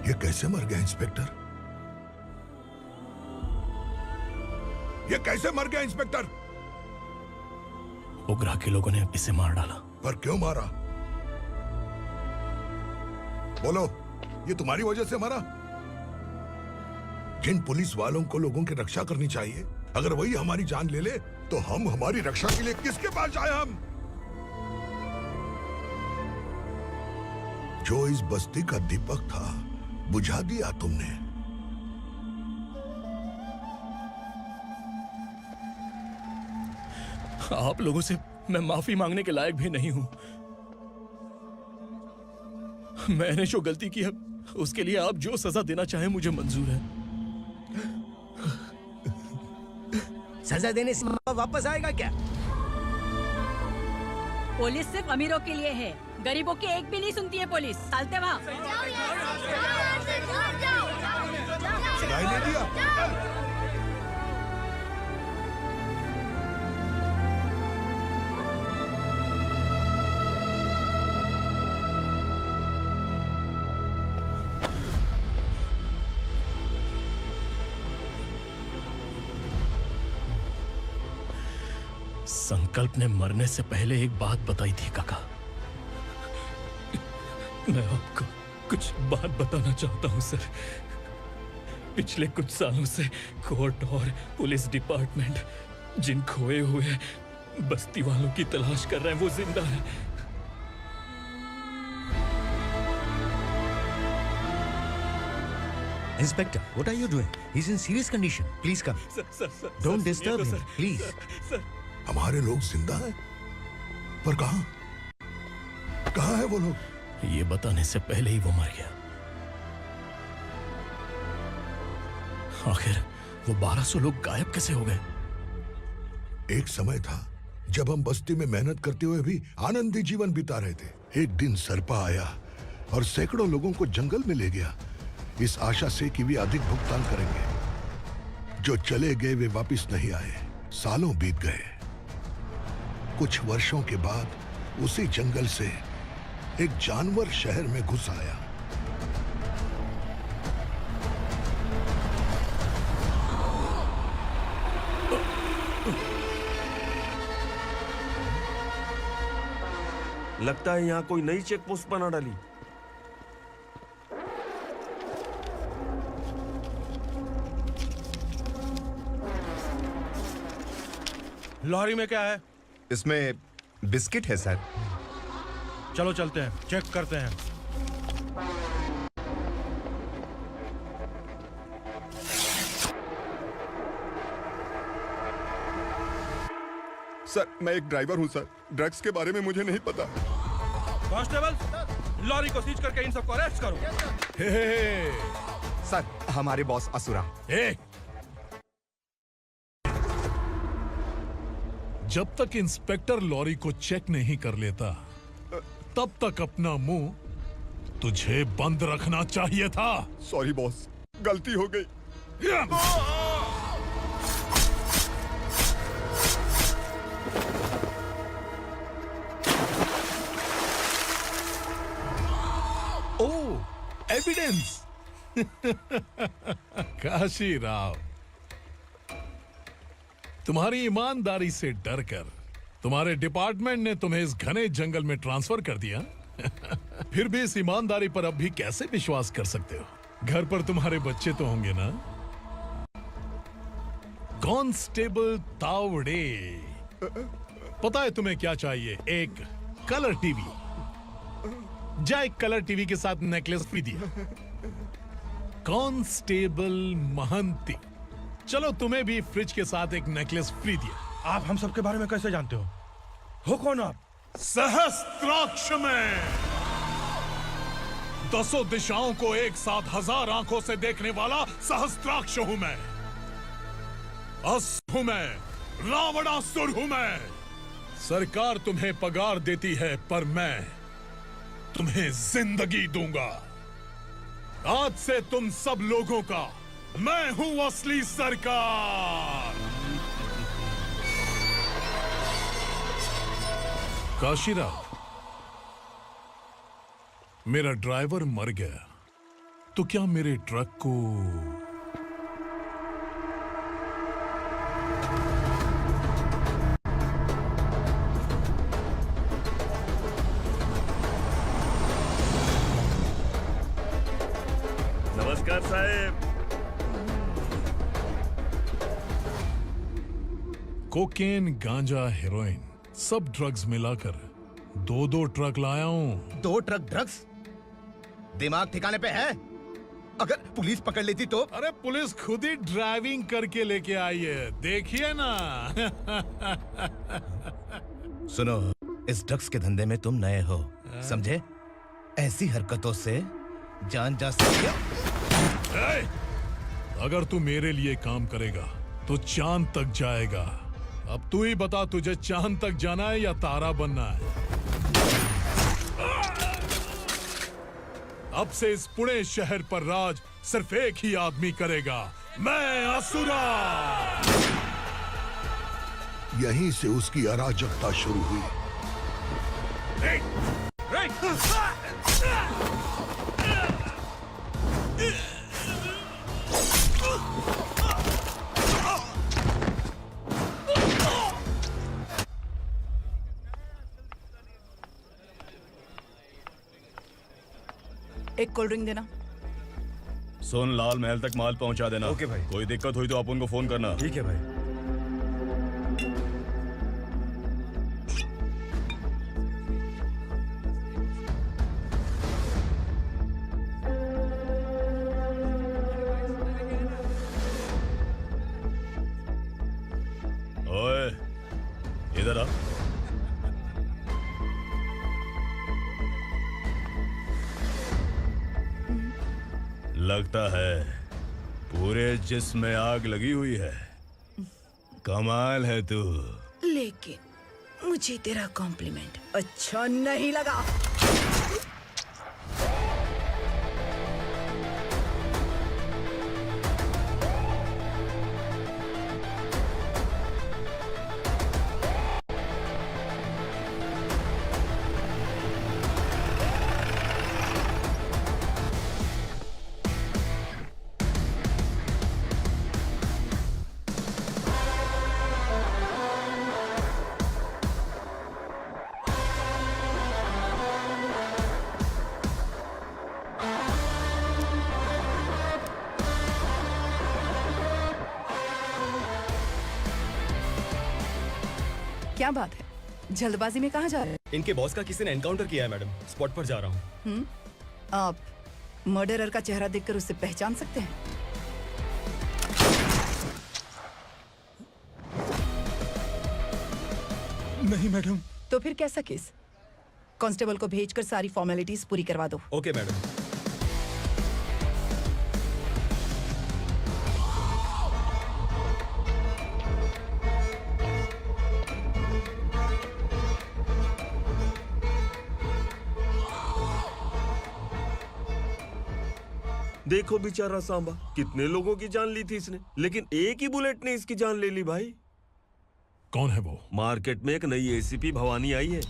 ये कैसे मर गया इंस्पेक्टर? ये कैसे मर गया इंस्पेक्टर? उग्रा के लोगों ने इसे मार डाला। पर क्यों मारा? बोलो, ये तुम्हारी वजह से मरा? जिन पुलिस वालों को लोगों की रक्षा करनी चाहिए, अगर वही हमारी जान ले ले तो हम हमारी रक्षा के लिए किसके पास जाए? हम जो इस बस्ती का दीपक था बुझा दिया तुमने। आप लोगों से मैं माफी मांगने के लायक भी नहीं हूं। मैंने जो गलती की है उसके लिए आप जो सजा देना चाहे मुझे मंजूर है। सजा देने से वापस आएगा क्या? पुलिस सिर्फ अमीरों के लिए है, गरीबों की एक भी नहीं सुनती है पुलिस। चलते वहाँ। सुनाई नहीं दिया? संकल्प ने मरने से पहले एक बात बताई थी काका। मैं आपको कुछ बात बताना चाहता हूं सर। पिछले कुछ सालों से कोर्ट और पुलिस डिपार्टमेंट जिन खोए हुए बस्ती वालों की तलाश कर रहे हैं वो जिंदा है। Inspector, what are you doing? He's in serious condition. Please come. Sir, Don't disturb him, please. हमारे लोग जिंदा हैं? पर कहां? कहां है वो लोग? ये बताने से पहले ही वो मर गया। आखिर वो 1200 लोग गायब कैसे हो गए? एक समय था जब हम बस्ती में मेहनत करते हुए भी आनंदी जीवन बिता रहे थे। एक दिन सरपा आया और सैकड़ों लोगों को जंगल में ले गया, इस आशा से कि वे अधिक भुगतान करेंगे। जो चले गए वे वापस नहीं आए। सालों बीत गए। कुछ वर्षों के बाद उसी जंगल से एक जानवर शहर में घुस आया। लगता है यहाँ कोई नई चेक पोस्ट बना डाली। लॉरी में क्या है? इसमें बिस्किट है सर। चलो चलते हैं, चेक करते हैं। सर, मैं एक ड्राइवर हूं सर। ड्रग्स के बारे में मुझे नहीं पता। कांस्टेबल, लॉरी को सीज करके इन सबको अरेस्ट करो। सर, हमारे बॉस असुरा। जब तक इंस्पेक्टर लॉरी को चेक नहीं कर लेता तब तक अपना मुंह तुझे बंद रखना चाहिए था। सॉरी बॉस, गलती हो गई। एविडेंस। काशी राव, तुम्हारी ईमानदारी से डरकर तुम्हारे डिपार्टमेंट ने तुम्हें इस घने जंगल में ट्रांसफर कर दिया। फिर भी इस ईमानदारी पर अब भी कैसे विश्वास कर सकते हो? घर पर तुम्हारे बच्चे तो होंगे ना? कांस्टेबल तावड़े, पता है तुम्हें क्या चाहिए? एक कलर टीवी। जा एक कलर टीवी के साथ नेकलेस फ्री दिया। कांस्टेबल महंती, चलो तुम्हें भी फ्रिज के साथ एक नेकलेस फ्री दिया। आप हम सबके बारे में कैसे जानते हो कौन आप? सहस्त्राक्ष में 10 दिशाओं को एक साथ 1000 आंखों से देखने वाला सहस्त्राक्ष हूं मैं। असुर हूं मैं, रावणासुर हूं मैं। सरकार तुम्हें पगार देती है, पर मैं तुम्हें जिंदगी दूंगा। आज से तुम सब लोगों का मैं हूं असली सरकार। काशीराव, मेरा ड्राइवर मर गया तो क्या मेरे ट्रक को नमस्कार साहब। कोकेन, गांजा, हेरोइन, सब ड्रग्स मिलाकर 2 ट्रक लाया हूं। 2 ट्रक ड्रग्स? दिमाग ठिकाने पे है? अगर पुलिस पकड़ लेती तो? अरे पुलिस खुद ही ड्राइविंग करके लेके आई है, देखिए ना। सुनो, इस ड्रग्स के धंधे में तुम नए हो, समझे? ऐसी हरकतों से जान जा सकती है। अगर तू मेरे लिए काम करेगा तो चांद तक जाएगा। अब तू ही बता, तुझे चांद तक जाना है या तारा बनना है? अब से इस पुणे शहर पर राज सिर्फ एक ही आदमी करेगा, मैं असुरा। यहीं से उसकी अराजकता शुरू हुई। एक कोल्ड ड्रिंक देना। सुन, लाल महल तक माल पहुंचा देना। ओके भाई। कोई दिक्कत हुई तो आप उनको फोन करना। ठीक है भाई। ओए, इधर आ। लगता है पूरे जिस्म में आग लगी हुई है। कमाल है तू। लेकिन मुझे तेरा कॉम्प्लीमेंट अच्छा नहीं लगा। क्या बात है, जल्दबाजी में कहाँ जा रहे हैं? इनके बॉस का किसी ने एनकाउंटर किया है मैडम, स्पॉट पर जा रहा हूँ। आप मर्डरर का चेहरा देखकर उसे पहचान सकते हैं? नहीं मैडम। तो फिर कैसा केस? कांस्टेबल को भेजकर सारी फॉर्मेलिटीज पूरी करवा दो। Okay madam. देखो बेचारा सांबा, कितने लोगों की जान ली थी इसने, लेकिन एक ही बुलेट ने इसकी जान ले ली भाई। कौन है वो? मार्केट में एक नई एसीपी भवानी आई है।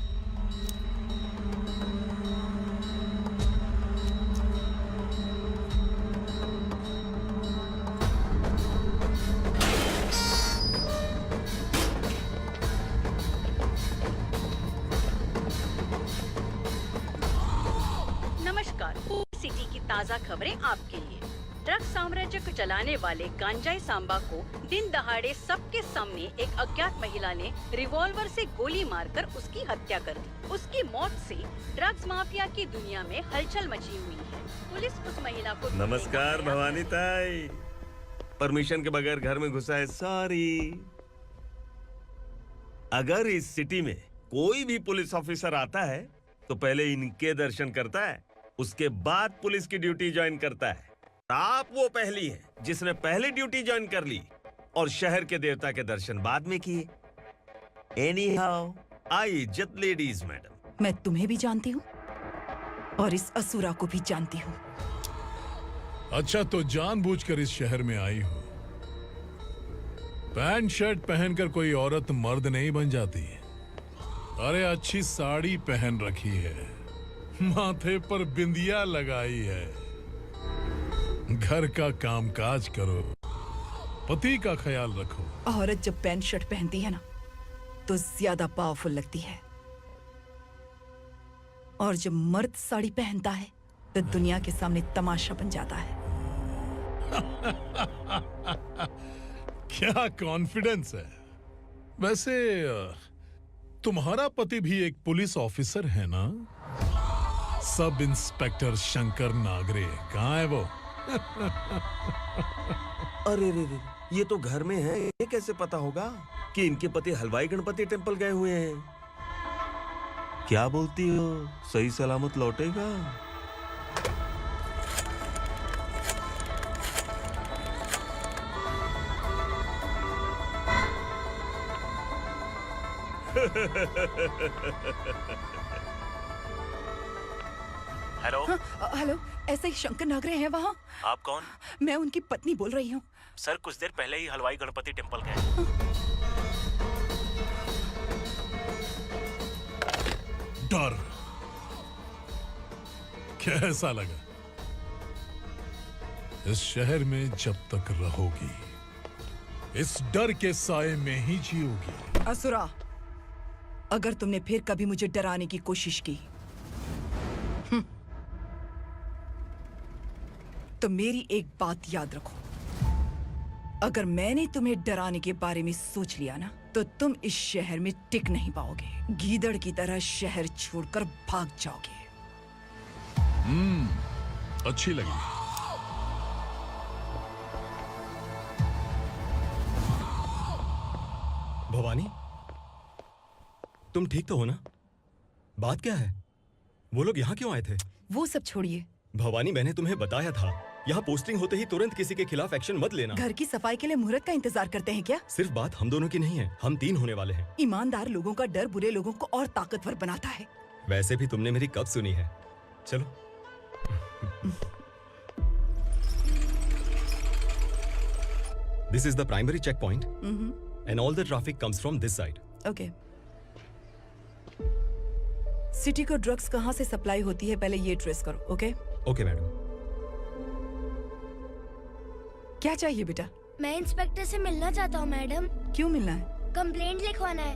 ताज़ा खबरें आपके लिए। ड्रग्स साम्राज्य को चलाने वाले गांजाई सांबा को दिन दहाड़े सबके सामने एक अज्ञात महिला ने रिवॉल्वर से गोली मारकर उसकी हत्या कर दी। उसकी मौत से ड्रग्स माफिया की दुनिया में हलचल मची हुई है। पुलिस उस महिला को नमस्कार भवानी ताई, परमिशन के बगैर घर में घुसा है, सॉरी। अगर इस सिटी में कोई भी पुलिस ऑफिसर आता है तो पहले इनके दर्शन करता है, उसके बाद पुलिस की ड्यूटी ज्वाइन करता है। आप वो पहली हैं जिसने पहले ड्यूटी ज्वाइन कर ली और शहर के देवता के दर्शन बाद में किए। एनीहाउ, आई इज्जत लेडीज मैडम। मैं तुम्हें भी जानती हूँ और इस असुरा को भी जानती हूँ। अच्छा, तो जानबूझकर इस शहर में आई हो। पैंट शर्ट पहनकर कोई औरत मर्द नहीं बन जाती। अरे अच्छी साड़ी पहन रखी है, माथे पर बिंदिया लगाई है, घर का कामकाज करो, पति का ख्याल रखो। औरत जब पैंट शर्ट पहनती है ना तो ज्यादा पावरफुल लगती है, और जब मर्द साड़ी पहनता है तो दुनिया के सामने तमाशा बन जाता है। क्या कॉन्फिडेंस है। वैसे तुम्हारा पति भी एक पुलिस ऑफिसर है ना? सब इंस्पेक्टर शंकर नागरे, कहाँ है वो? अरे रे रे, ये तो घर में है, ये कैसे पता होगा कि इनके पति हलवाई गणपति टेम्पल गए हुए हैं? क्या बोलती हो, सही सलामत लौटेगा? हेलो। हेलो, ऐसे ही शंकर नागरे हैं वहाँ? आप कौन? मैं उनकी पत्नी बोल रही हूँ। सर कुछ देर पहले ही हलवाई गणपति टेम्पल गए। डर कैसा लगा? इस शहर में जब तक रहोगी इस डर के साए में ही जियोगी। असुरा, अगर तुमने फिर कभी मुझे डराने की कोशिश की तो मेरी एक बात याद रखो, अगर मैंने तुम्हें डराने के बारे में सोच लिया ना तो तुम इस शहर में टिक नहीं पाओगे। गीदड़ की तरह शहर छोड़कर भाग जाओगे। अच्छी लगी। भवानी, तुम ठीक तो हो ना? बात क्या है? वो लोग यहाँ क्यों आए थे? वो सब छोड़िए। भवानी, मैंने तुम्हें बताया था, यहाँ पोस्टिंग होते ही तुरंत किसी के खिलाफ एक्शन मत लेना। घर की सफाई के लिए मुहूर्त का इंतजार करते हैं क्या? सिर्फ बात हम दोनों की नहीं है, हम 3 होने वाले हैं। ईमानदार लोगों का डर बुरे लोगों को और ताकतवर बनाता है। वैसे भी तुमने मेरी कब सुनी है। चलो। This is the primary checkpoint, and all the traffic comes from this side. Okay. City को ड्रग्स कहाँ से सप्लाई होती है पहले ये ट्रेस करो, ओके? Okay madam. क्या चाहिए बेटा? मैं इंस्पेक्टर से मिलना चाहता हूँ मैडम। क्यों मिलना है? कंप्लेंट लिखवाना है।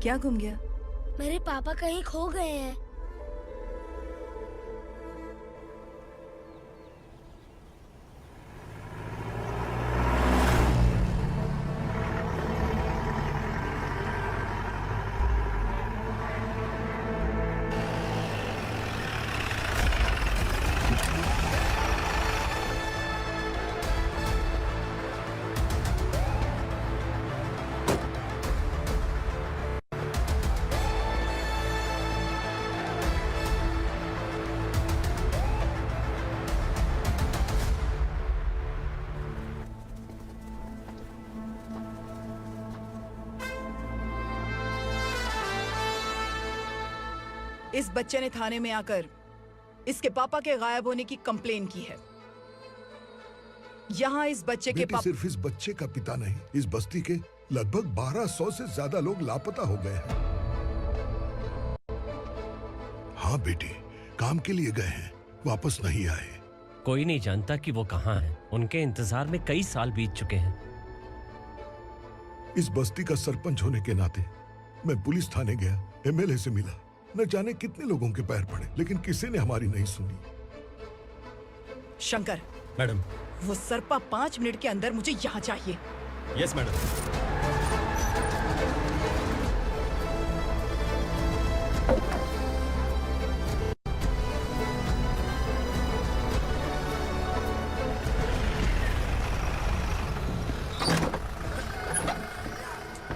क्या गुम गया? मेरे पापा कहीं खो गए हैं। इस बच्चे ने थाने में आकर इसके पापा के गायब होने की कंप्लेन की है। यहाँ इस बच्चे के पापा सिर्फ इस बच्चे का पिता नहीं, इस बस्ती के लगभग 1200 से ज्यादा लोग लापता हो गए हैं। हाँ बेटी, काम के लिए गए हैं, वापस नहीं आए। कोई नहीं जानता कि वो कहाँ हैं। उनके इंतजार में कई साल बीत चुके हैं। इस बस्ती का सरपंच होने के नाते मैं पुलिस थाने गया, एमएलए से मिला, न जाने कितने लोगों के पैर पड़े, लेकिन किसी ने हमारी नहीं सुनी। शंकर, मैडम। वो सरपा 5 मिनट के अंदर मुझे यहाँ चाहिए। Yes madam.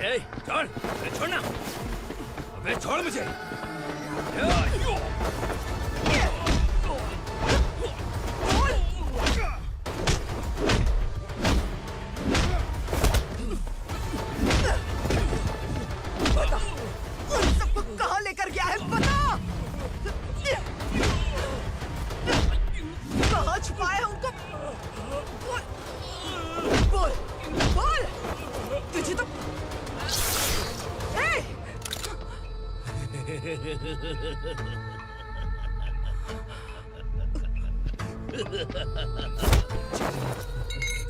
ए, छोड़, अरे छोड़ना, अबे छोड़ मुझे। सबको कहाँ लेकर गया है बता। कहाँ छुपाया है उनको? बोल, बोल, तुझे तो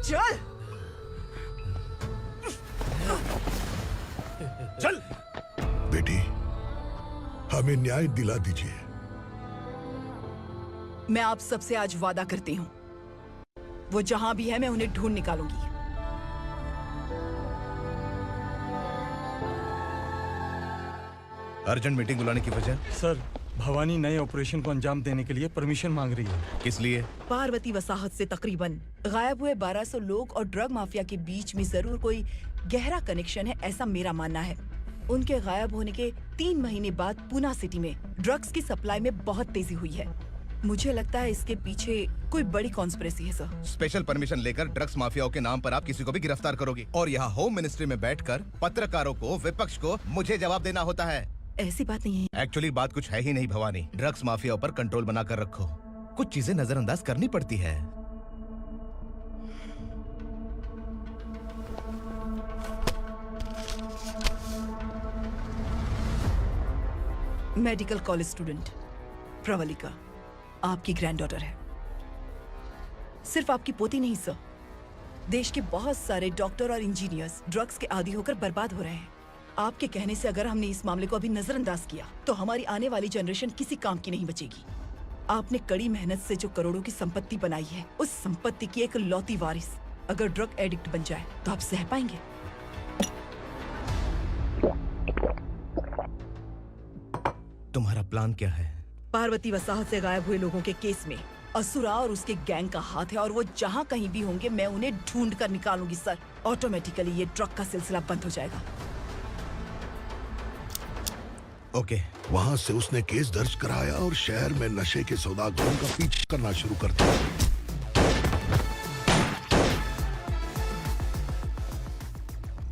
चल चल बेटी, हमें न्याय दिला दीजिए। मैं आप सबसे आज वादा करती हूँ, वो जहां भी है मैं उन्हें ढूंढ निकालूंगी। अर्जेंट मीटिंग बुलाने की वजह? सर, भवानी नए ऑपरेशन को अंजाम देने के लिए परमिशन मांग रही है। किस लिए? पार्वती वसाहत से तकरीबन गायब हुए 1200 लोग और ड्रग माफिया के बीच में जरूर कोई गहरा कनेक्शन है, ऐसा मेरा मानना है। उनके गायब होने के 3 महीने बाद पूना सिटी में ड्रग्स की सप्लाई में बहुत तेजी हुई है। मुझे लगता है इसके पीछे कोई बड़ी कॉन्स्पिरेसी है सर। स्पेशल परमिशन लेकर ड्रग्स माफियाओं के नाम पर आप किसी को भी गिरफ्तार करोगे और यहाँ होम मिनिस्ट्री में बैठकर पत्रकारों को, विपक्ष को मुझे जवाब देना होता है। ऐसी बात नहीं है। एक्चुअली बात कुछ है ही नहीं भवानी। ड्रग्स माफियाओं पर कंट्रोल बनाकर रखो, कुछ चीजें नजरअंदाज करनी पड़ती है। मेडिकल कॉलेज स्टूडेंट प्रवलिका आपकी ग्रैंडडॉटर है। सिर्फ आपकी पोती नहीं सर, देश के बहुत सारे डॉक्टर और इंजीनियर्स ड्रग्स के आदी होकर बर्बाद हो रहे हैं। आपके कहने से अगर हमने इस मामले को अभी नजरअंदाज किया तो हमारी आने वाली जनरेशन किसी काम की नहीं बचेगी। आपने कड़ी मेहनत से जो करोड़ों की संपत्ति बनाई है, उस संपत्ति की एक लौती वारिस अगर ड्रग एडिक्ट बन जाए तो आप सह पाएंगे? तुम्हारा प्लान क्या है? पार्वती वसाहत से गायब हुए लोगों के केस में असुरा और उसके गैंग का हाथ है और वो जहाँ कहीं भी होंगे मैं उन्हें ढूंढ कर निकालूंगी सर। ऑटोमेटिकली ये ड्रग का सिलसिला बंद हो जाएगा। ओके। वहाँ से उसने केस दर्ज कराया और शहर में नशे के सौदागरों का पीछा करना शुरू कर दिया।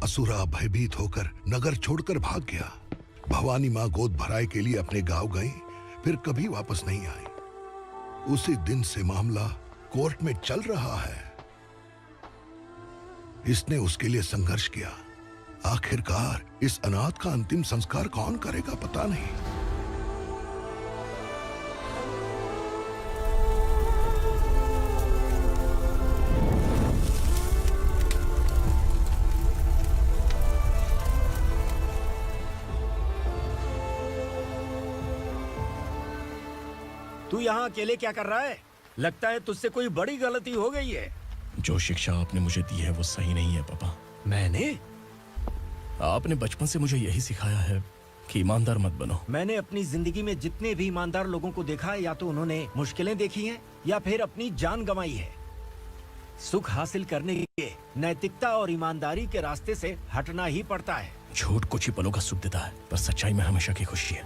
असुरा भयभीत होकर नगर छोड़कर भाग गया। भवानी माँ गोद भराई के लिए अपने गांव गई, फिर कभी वापस नहीं आई। उसी दिन से मामला कोर्ट में चल रहा है। इसने उसके लिए संघर्ष किया। आखिरकार इस अनाथ का अंतिम संस्कार कौन करेगा पता नहीं। तू यहाँ अकेले क्या कर रहा है? लगता है तुझसे कोई बड़ी गलती हो गई है। जो शिक्षा आपने मुझे दी है वो सही नहीं है पापा। मैंने? आपने बचपन से मुझे यही सिखाया है कि ईमानदार मत बनो। मैंने अपनी जिंदगी में जितने भी ईमानदार लोगों को देखा है, या तो उन्होंने मुश्किलें देखी हैं या फिर अपनी जान गंवाई है। सुख हासिल करने के लिए नैतिकता और ईमानदारी के रास्ते से हटना ही पड़ता है। झूठ कुछ ही पलों का सुख देता है, पर सच्चाई में हमेशा की खुशी है।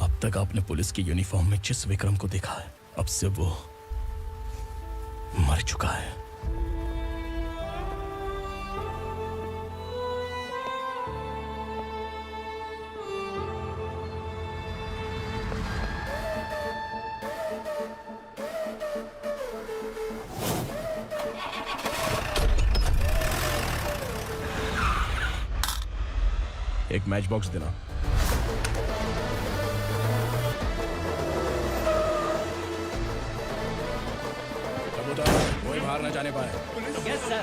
अब तक आपने पुलिस की यूनिफॉर्म में जिस विक्रम को देखा है, अब से वो मर चुका है। एक मैच बॉक्स देना। कबूतर, कोई बाहर न जाने पाए। Yes sir.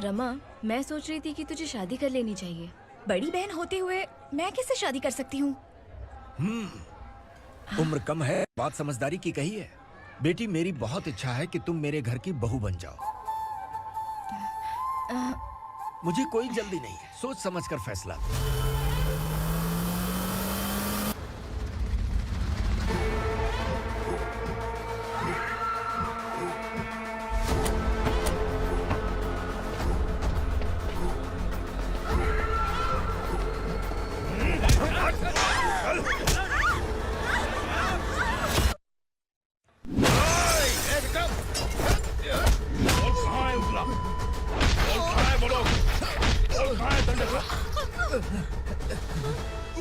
रमा, मैं सोच रही थी कि तुझे शादी कर लेनी चाहिए। बड़ी बहन होते हुए मैं कैसे शादी कर सकती हूँ? उम्र कम है, बात समझदारी की कही है। बेटी, मेरी बहुत इच्छा है कि तुम मेरे घर की बहू बन जाओ। मुझे कोई जल्दी नहीं है, सोच समझ कर फैसला।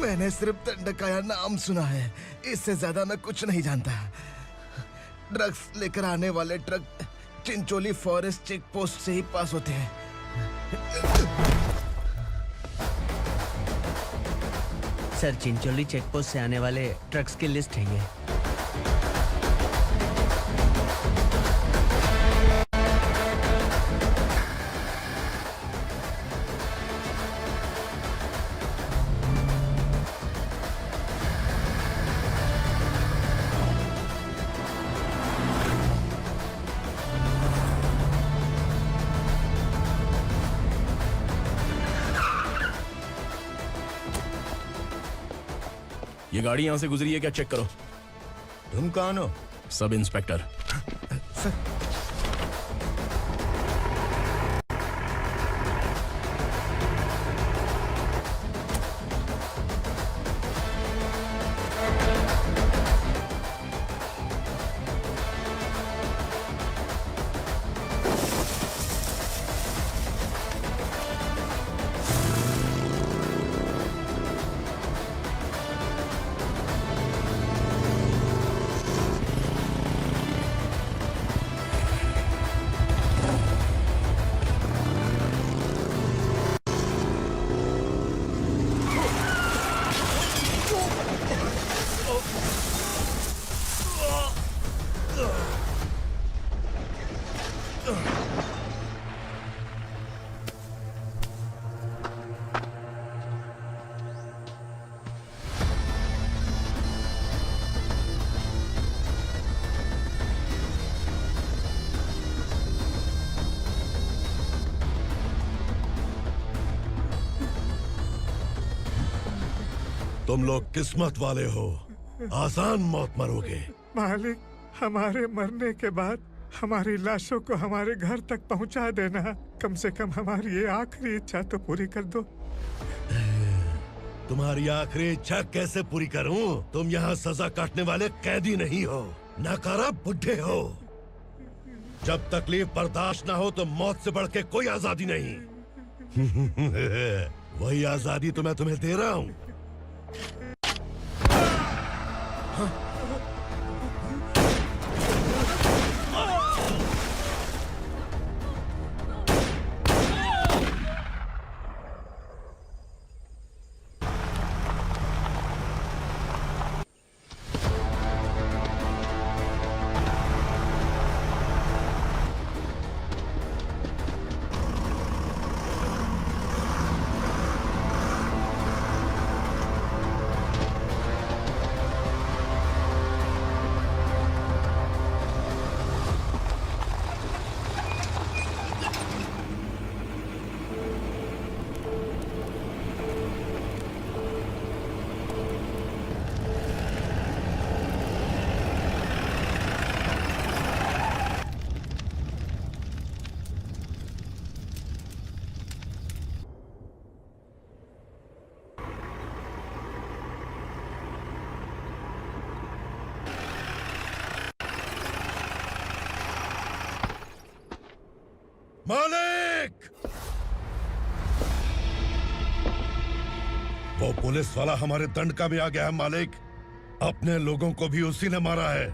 मैंने सिर्फ दंडकाया नाम सुना है, इससे ज्यादा मैं कुछ नहीं जानता। ड्रग्स लेकर आने वाले truck Chincholi forest check post से ही पास होते हैं। सर, चिंचोली चेक पोस्ट से आने वाले ट्रक्स की लिस्ट है ये। ये गाड़ी यहां से गुजरी है क्या? चेक करो। तुम कौन हो? Sub inspector. तुम लोग किस्मत वाले हो, आसान मौत मरोगे। मालिक, हमारे मरने के बाद हमारी लाशों को हमारे घर तक पहुंचा देना। कम से कम हमारी ये आखिरी इच्छा तो पूरी कर दो। तुम्हारी आखिरी इच्छा कैसे पूरी करूं? तुम यहाँ सजा काटने वाले कैदी नहीं हो, नकारा बुढ़े हो। जब तकलीफ बर्दाश्त ना हो तो मौत से बढ़ के कोई आजादी नहीं। वही आजादी तो मैं तुम्हें दे रहा हूँ। मालिक! वो पुलिस वाला हमारे दंडका में आ गया है मालिक। अपने लोगों को भी उसी ने मारा है।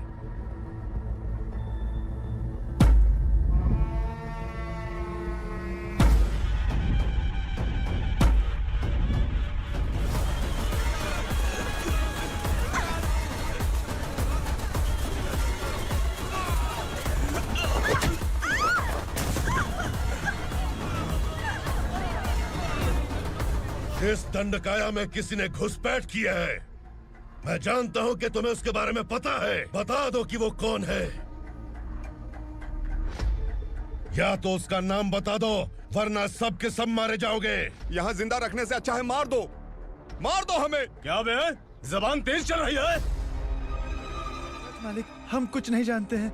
इस दंडकाया में किसी ने घुसपैठ किया है। मैं जानता हूं कि तुम्हें उसके बारे में पता है। बता दो कि वो कौन है। या तो उसका नाम बता दो, वरना सब के सब मारे जाओगे। यहाँ जिंदा रखने से अच्छा है मार दो हमें। क्या बे? जबान तेज चल रही है। मालिक, हम कुछ नहीं जानते हैं।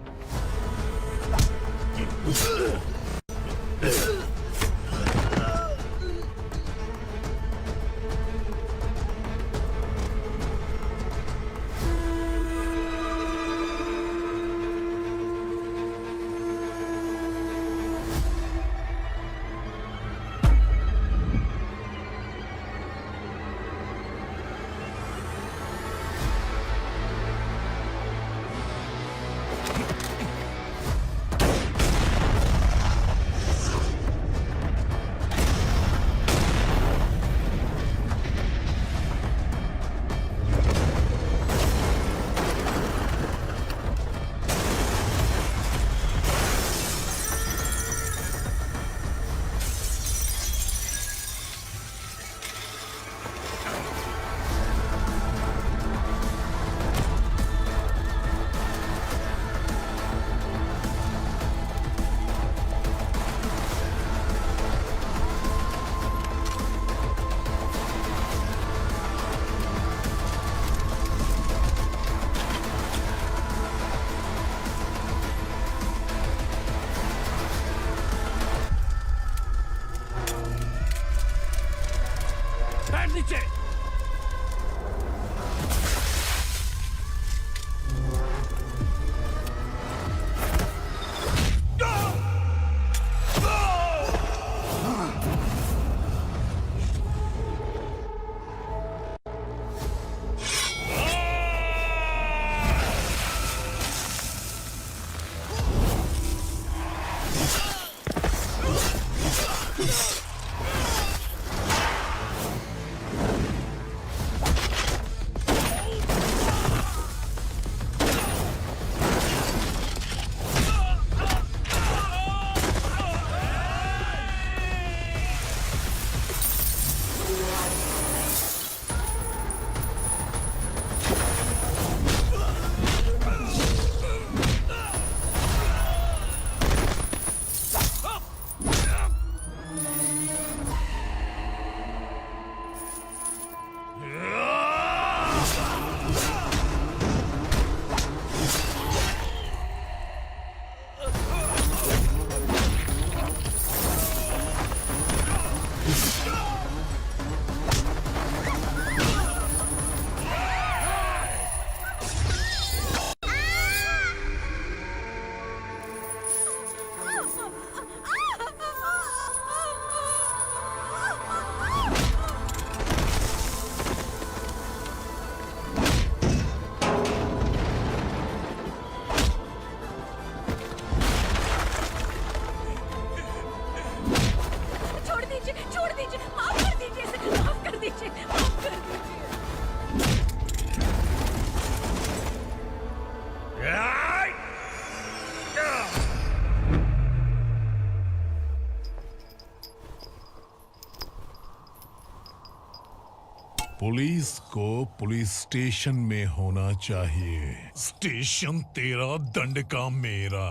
पुलिस को पुलिस स्टेशन में होना चाहिए। स्टेशन तेरा, दंड का मेरा।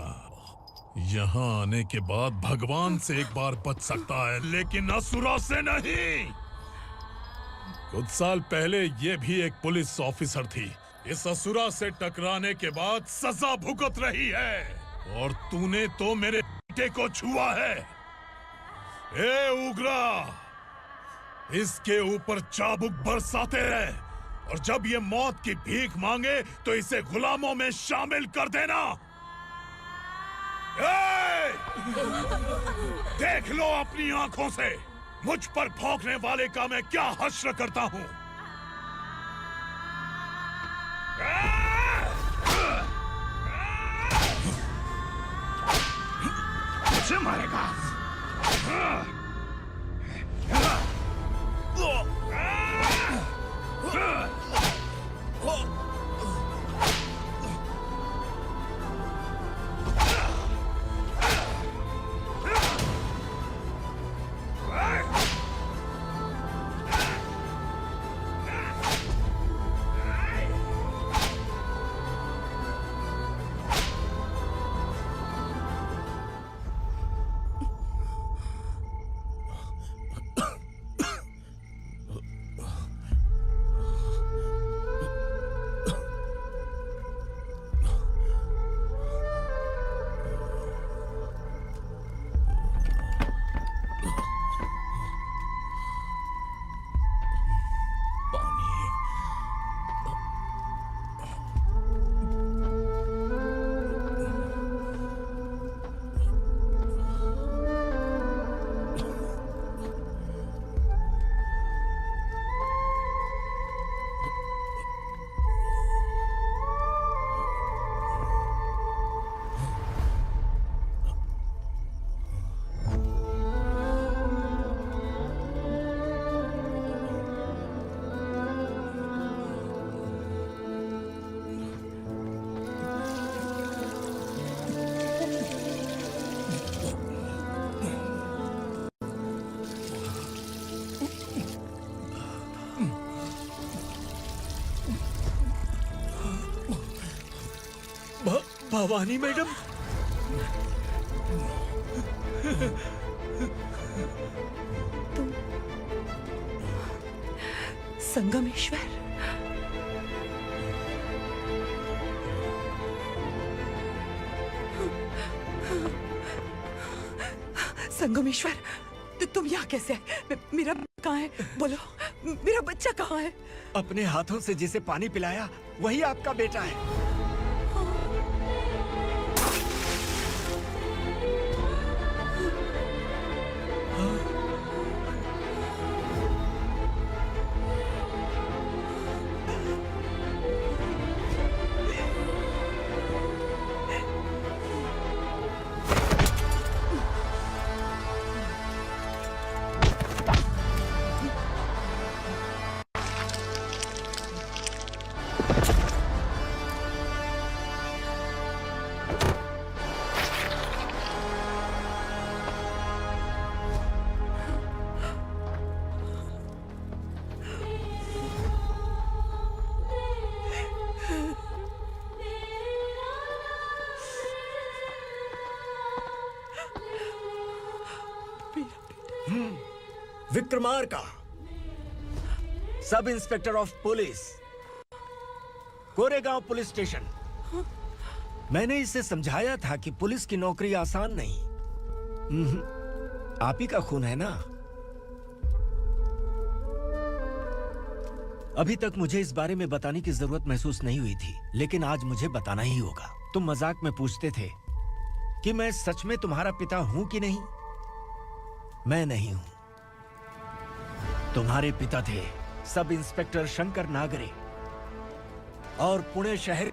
यहाँ आने के बाद भगवान से एक बार बच सकता है, लेकिन असुरा से नहीं। कुछ साल पहले ये भी एक पुलिस ऑफिसर थी। इस असुरा से टकराने के बाद सजा भुगत रही है, और तूने तो मेरे बेटे को छुआ है। ए उग्रा, इसके ऊपर चाबुक बरसाते रहे, और जब ये मौत की भीख मांगे तो इसे गुलामों में शामिल कर देना। देख लो अपनी आंखों से मुझ पर भौंकने वाले का मैं क्या हश्र करता हूं। मुझे मारेगा। भवानी मैडम, संगमेश्वर, संगमेश्वर, तुम यहाँ कैसे आए? मेरा कहाँ है? बोलो, मेरा बच्चा कहाँ है? अपने हाथों से जिसे पानी पिलाया वही आपका बेटा है। Vikramarka, sub inspector of police, Koregaon police station. मैंने इसे समझाया था कि पुलिस की नौकरी आसान नहीं। आप ही का खून है ना। अभी तक मुझे इस बारे में बताने की जरूरत महसूस नहीं हुई थी, लेकिन आज मुझे बताना ही होगा। तुम मजाक में पूछते थे कि मैं सच में तुम्हारा पिता हूं कि नहीं। मैं नहीं हूं। तुम्हारे पिता थे सब इंस्पेक्टर शंकर नागरे, और पुणे शहर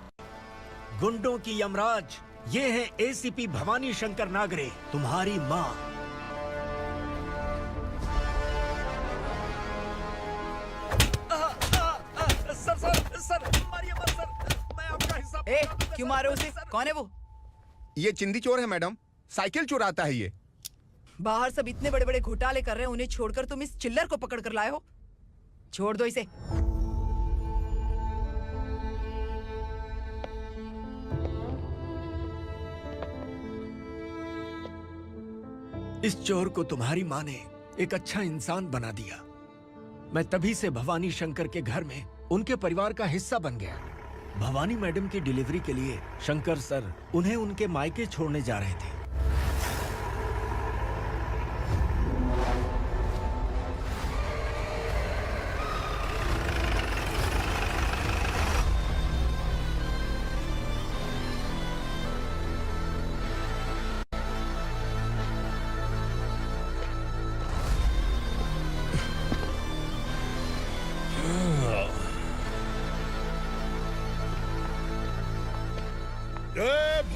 गुंडों की यमराज ये है एसीपी भवानी शंकर नागरे, तुम्हारी मां। सर, मारिए मत सर, मैं आपका हिस्सा। क्यों मारे उसे? कौन है वो? ये चिंदी चोर है मैडम, साइकिल चुराता है ये। बाहर सब इतने बड़े बड़े घोटाले कर रहे हैं, उन्हें छोड़कर तुम इस चिल्लर को पकड़ कर लाए हो। छोड़ दो इसे। इस चोर को तुम्हारी माँ ने एक अच्छा इंसान बना दिया। मैं तभी से भवानी शंकर के घर में उनके परिवार का हिस्सा बन गया। भवानी मैडम की डिलीवरी के लिए शंकर सर उन्हें उनके मायके छोड़ने जा रहे थे।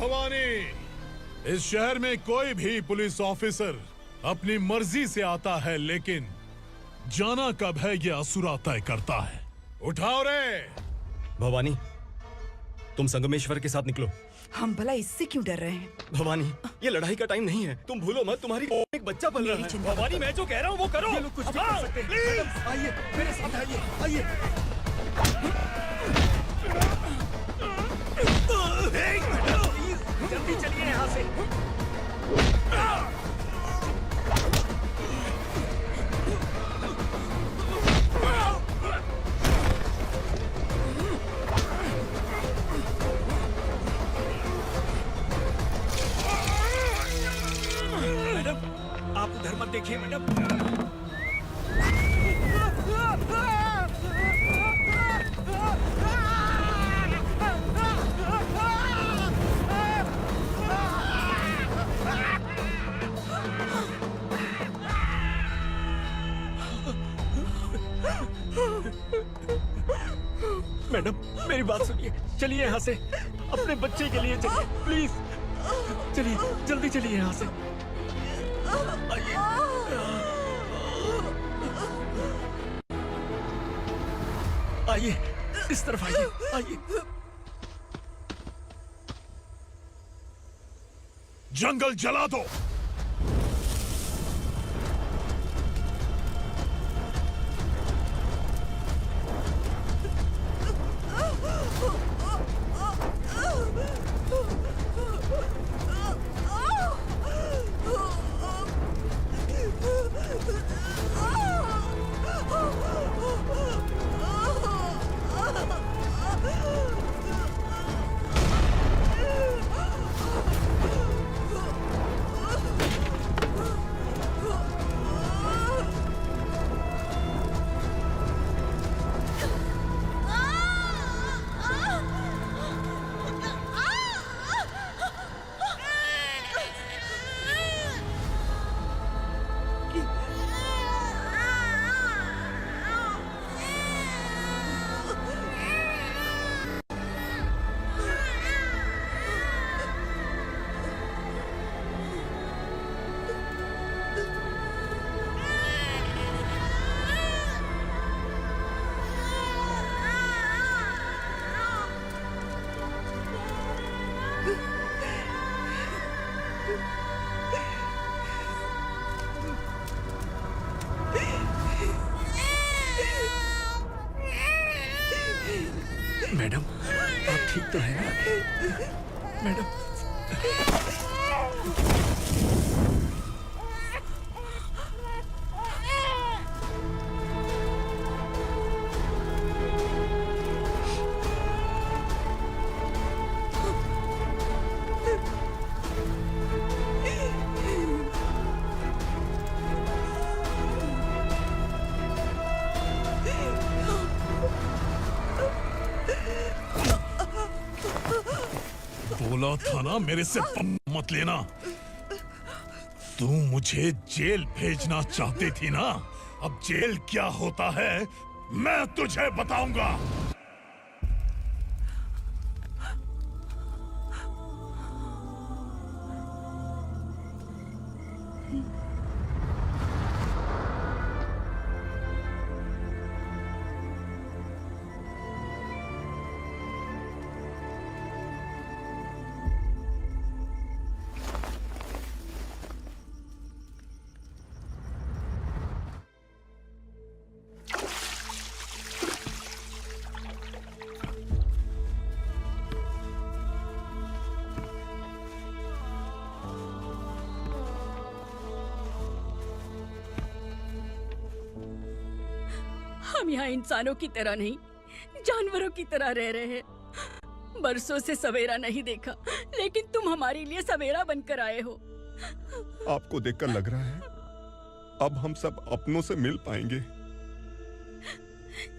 भवानी, इस शहर में कोई भी पुलिस ऑफिसर अपनी मर्जी से आता है, लेकिन जाना कब है ये असुरा तय करता है। उठाओ रे। भवानी, तुम संगमेश्वर के साथ निकलो। हम भला इससे क्यों डर रहे हैं? भवानी, ये लड़ाई का टाइम नहीं है। तुम भूलो मत, तुम्हारी एक बच्चा पल रहा है। भवानी, मैं जो कह रहा हूँ वो करो। ये लोग कुछ भी कर सकते हैं। मैडम, आइए मेरे साथ आइए, आइए। जल्दी चलिए यहाँ से। मैडम, आप उधर मत देखिए मैडम। मैडम, मेरी बात सुनिए, चलिए यहाँ से। अपने बच्चे के लिए चलिए, प्लीज। चलिए, जल्दी चलिए यहाँ से। आइए, इस तरफ आइए, आइए। जंगल जला दो। मैडम, आप ठीक तो हैं ना? मैडम, बोला था ना मेरे से मत लेना। तू मुझे जेल भेजना चाहती थी ना? अब जेल क्या होता है मैं तुझे बताऊंगा। हम यहाँ इंसानों की तरह नहीं, जानवरों की तरह रह रहे हैं। बरसों से सवेरा नहीं देखा, लेकिन तुम हमारे लिए सवेरा बनकर आए हो। आपको देखकर लग रहा है अब हम सब अपनों से मिल पाएंगे।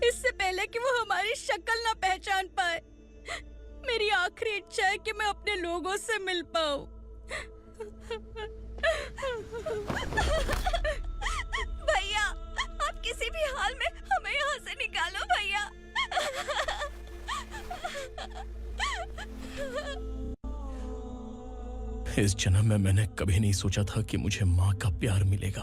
इससे पहले कि वो हमारी शक्ल ना पहचान पाए, मेरी आखिरी इच्छा है कि मैं अपने लोगों से मिल पाऊं। भैया, आप किसी भी हाल में हमें यहाँ से निकालो भैया। इस जन्म में मैंने कभी नहीं सोचा था कि मुझे माँ का प्यार मिलेगा।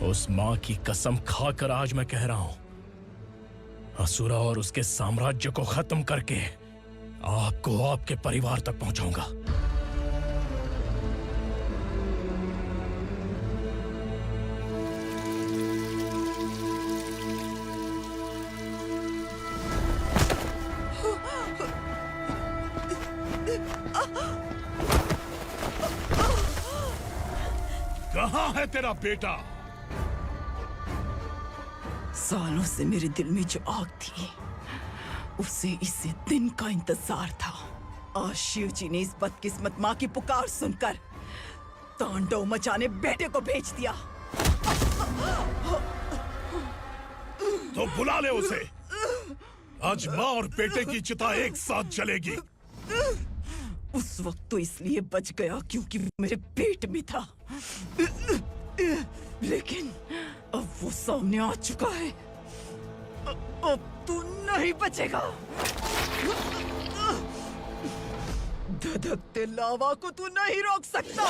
उस माँ की कसम खाकर आज मैं कह रहा हूं, असुरा और उसके साम्राज्य को खत्म करके आपको आपके परिवार तक पहुंचाऊंगा। कहाँ है तेरा बेटा? सालों से मेरे दिल में जो आग थी, उसे इसी दिन का इंतजार था। आज शिव जी ने इस बदकिस्मत माँ की पुकार सुनकर तांडव मचाने बेटे को भेज दिया। तो बुला ले उसे। आज माँ और बेटे की चिता एक साथ जलेगी। उस वक्त तो इसलिए बच गया क्योंकि वो मेरे पेट में था, लेकिन अब वो सामने आ चुका है। अब तू नहीं बचेगा। धधकते लावा को तू नहीं रोक सकता।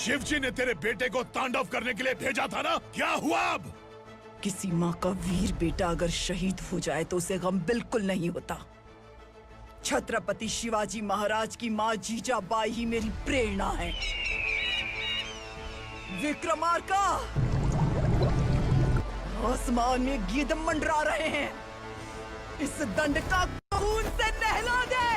शिवजी ने तेरे बेटे को तांडव करने के लिए भेजा था ना, क्या हुआ अब? किसी माँ का वीर बेटा अगर शहीद हो जाए तो उसे गम बिल्कुल नहीं होता। छत्रपति शिवाजी महाराज की माँ जीजाबाई ही मेरी प्रेरणा है। विक्रमार्का, आसमान में गिद्ध मंडरा रहे हैं, इस दंड का खून से नहला दे।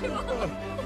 शिवा।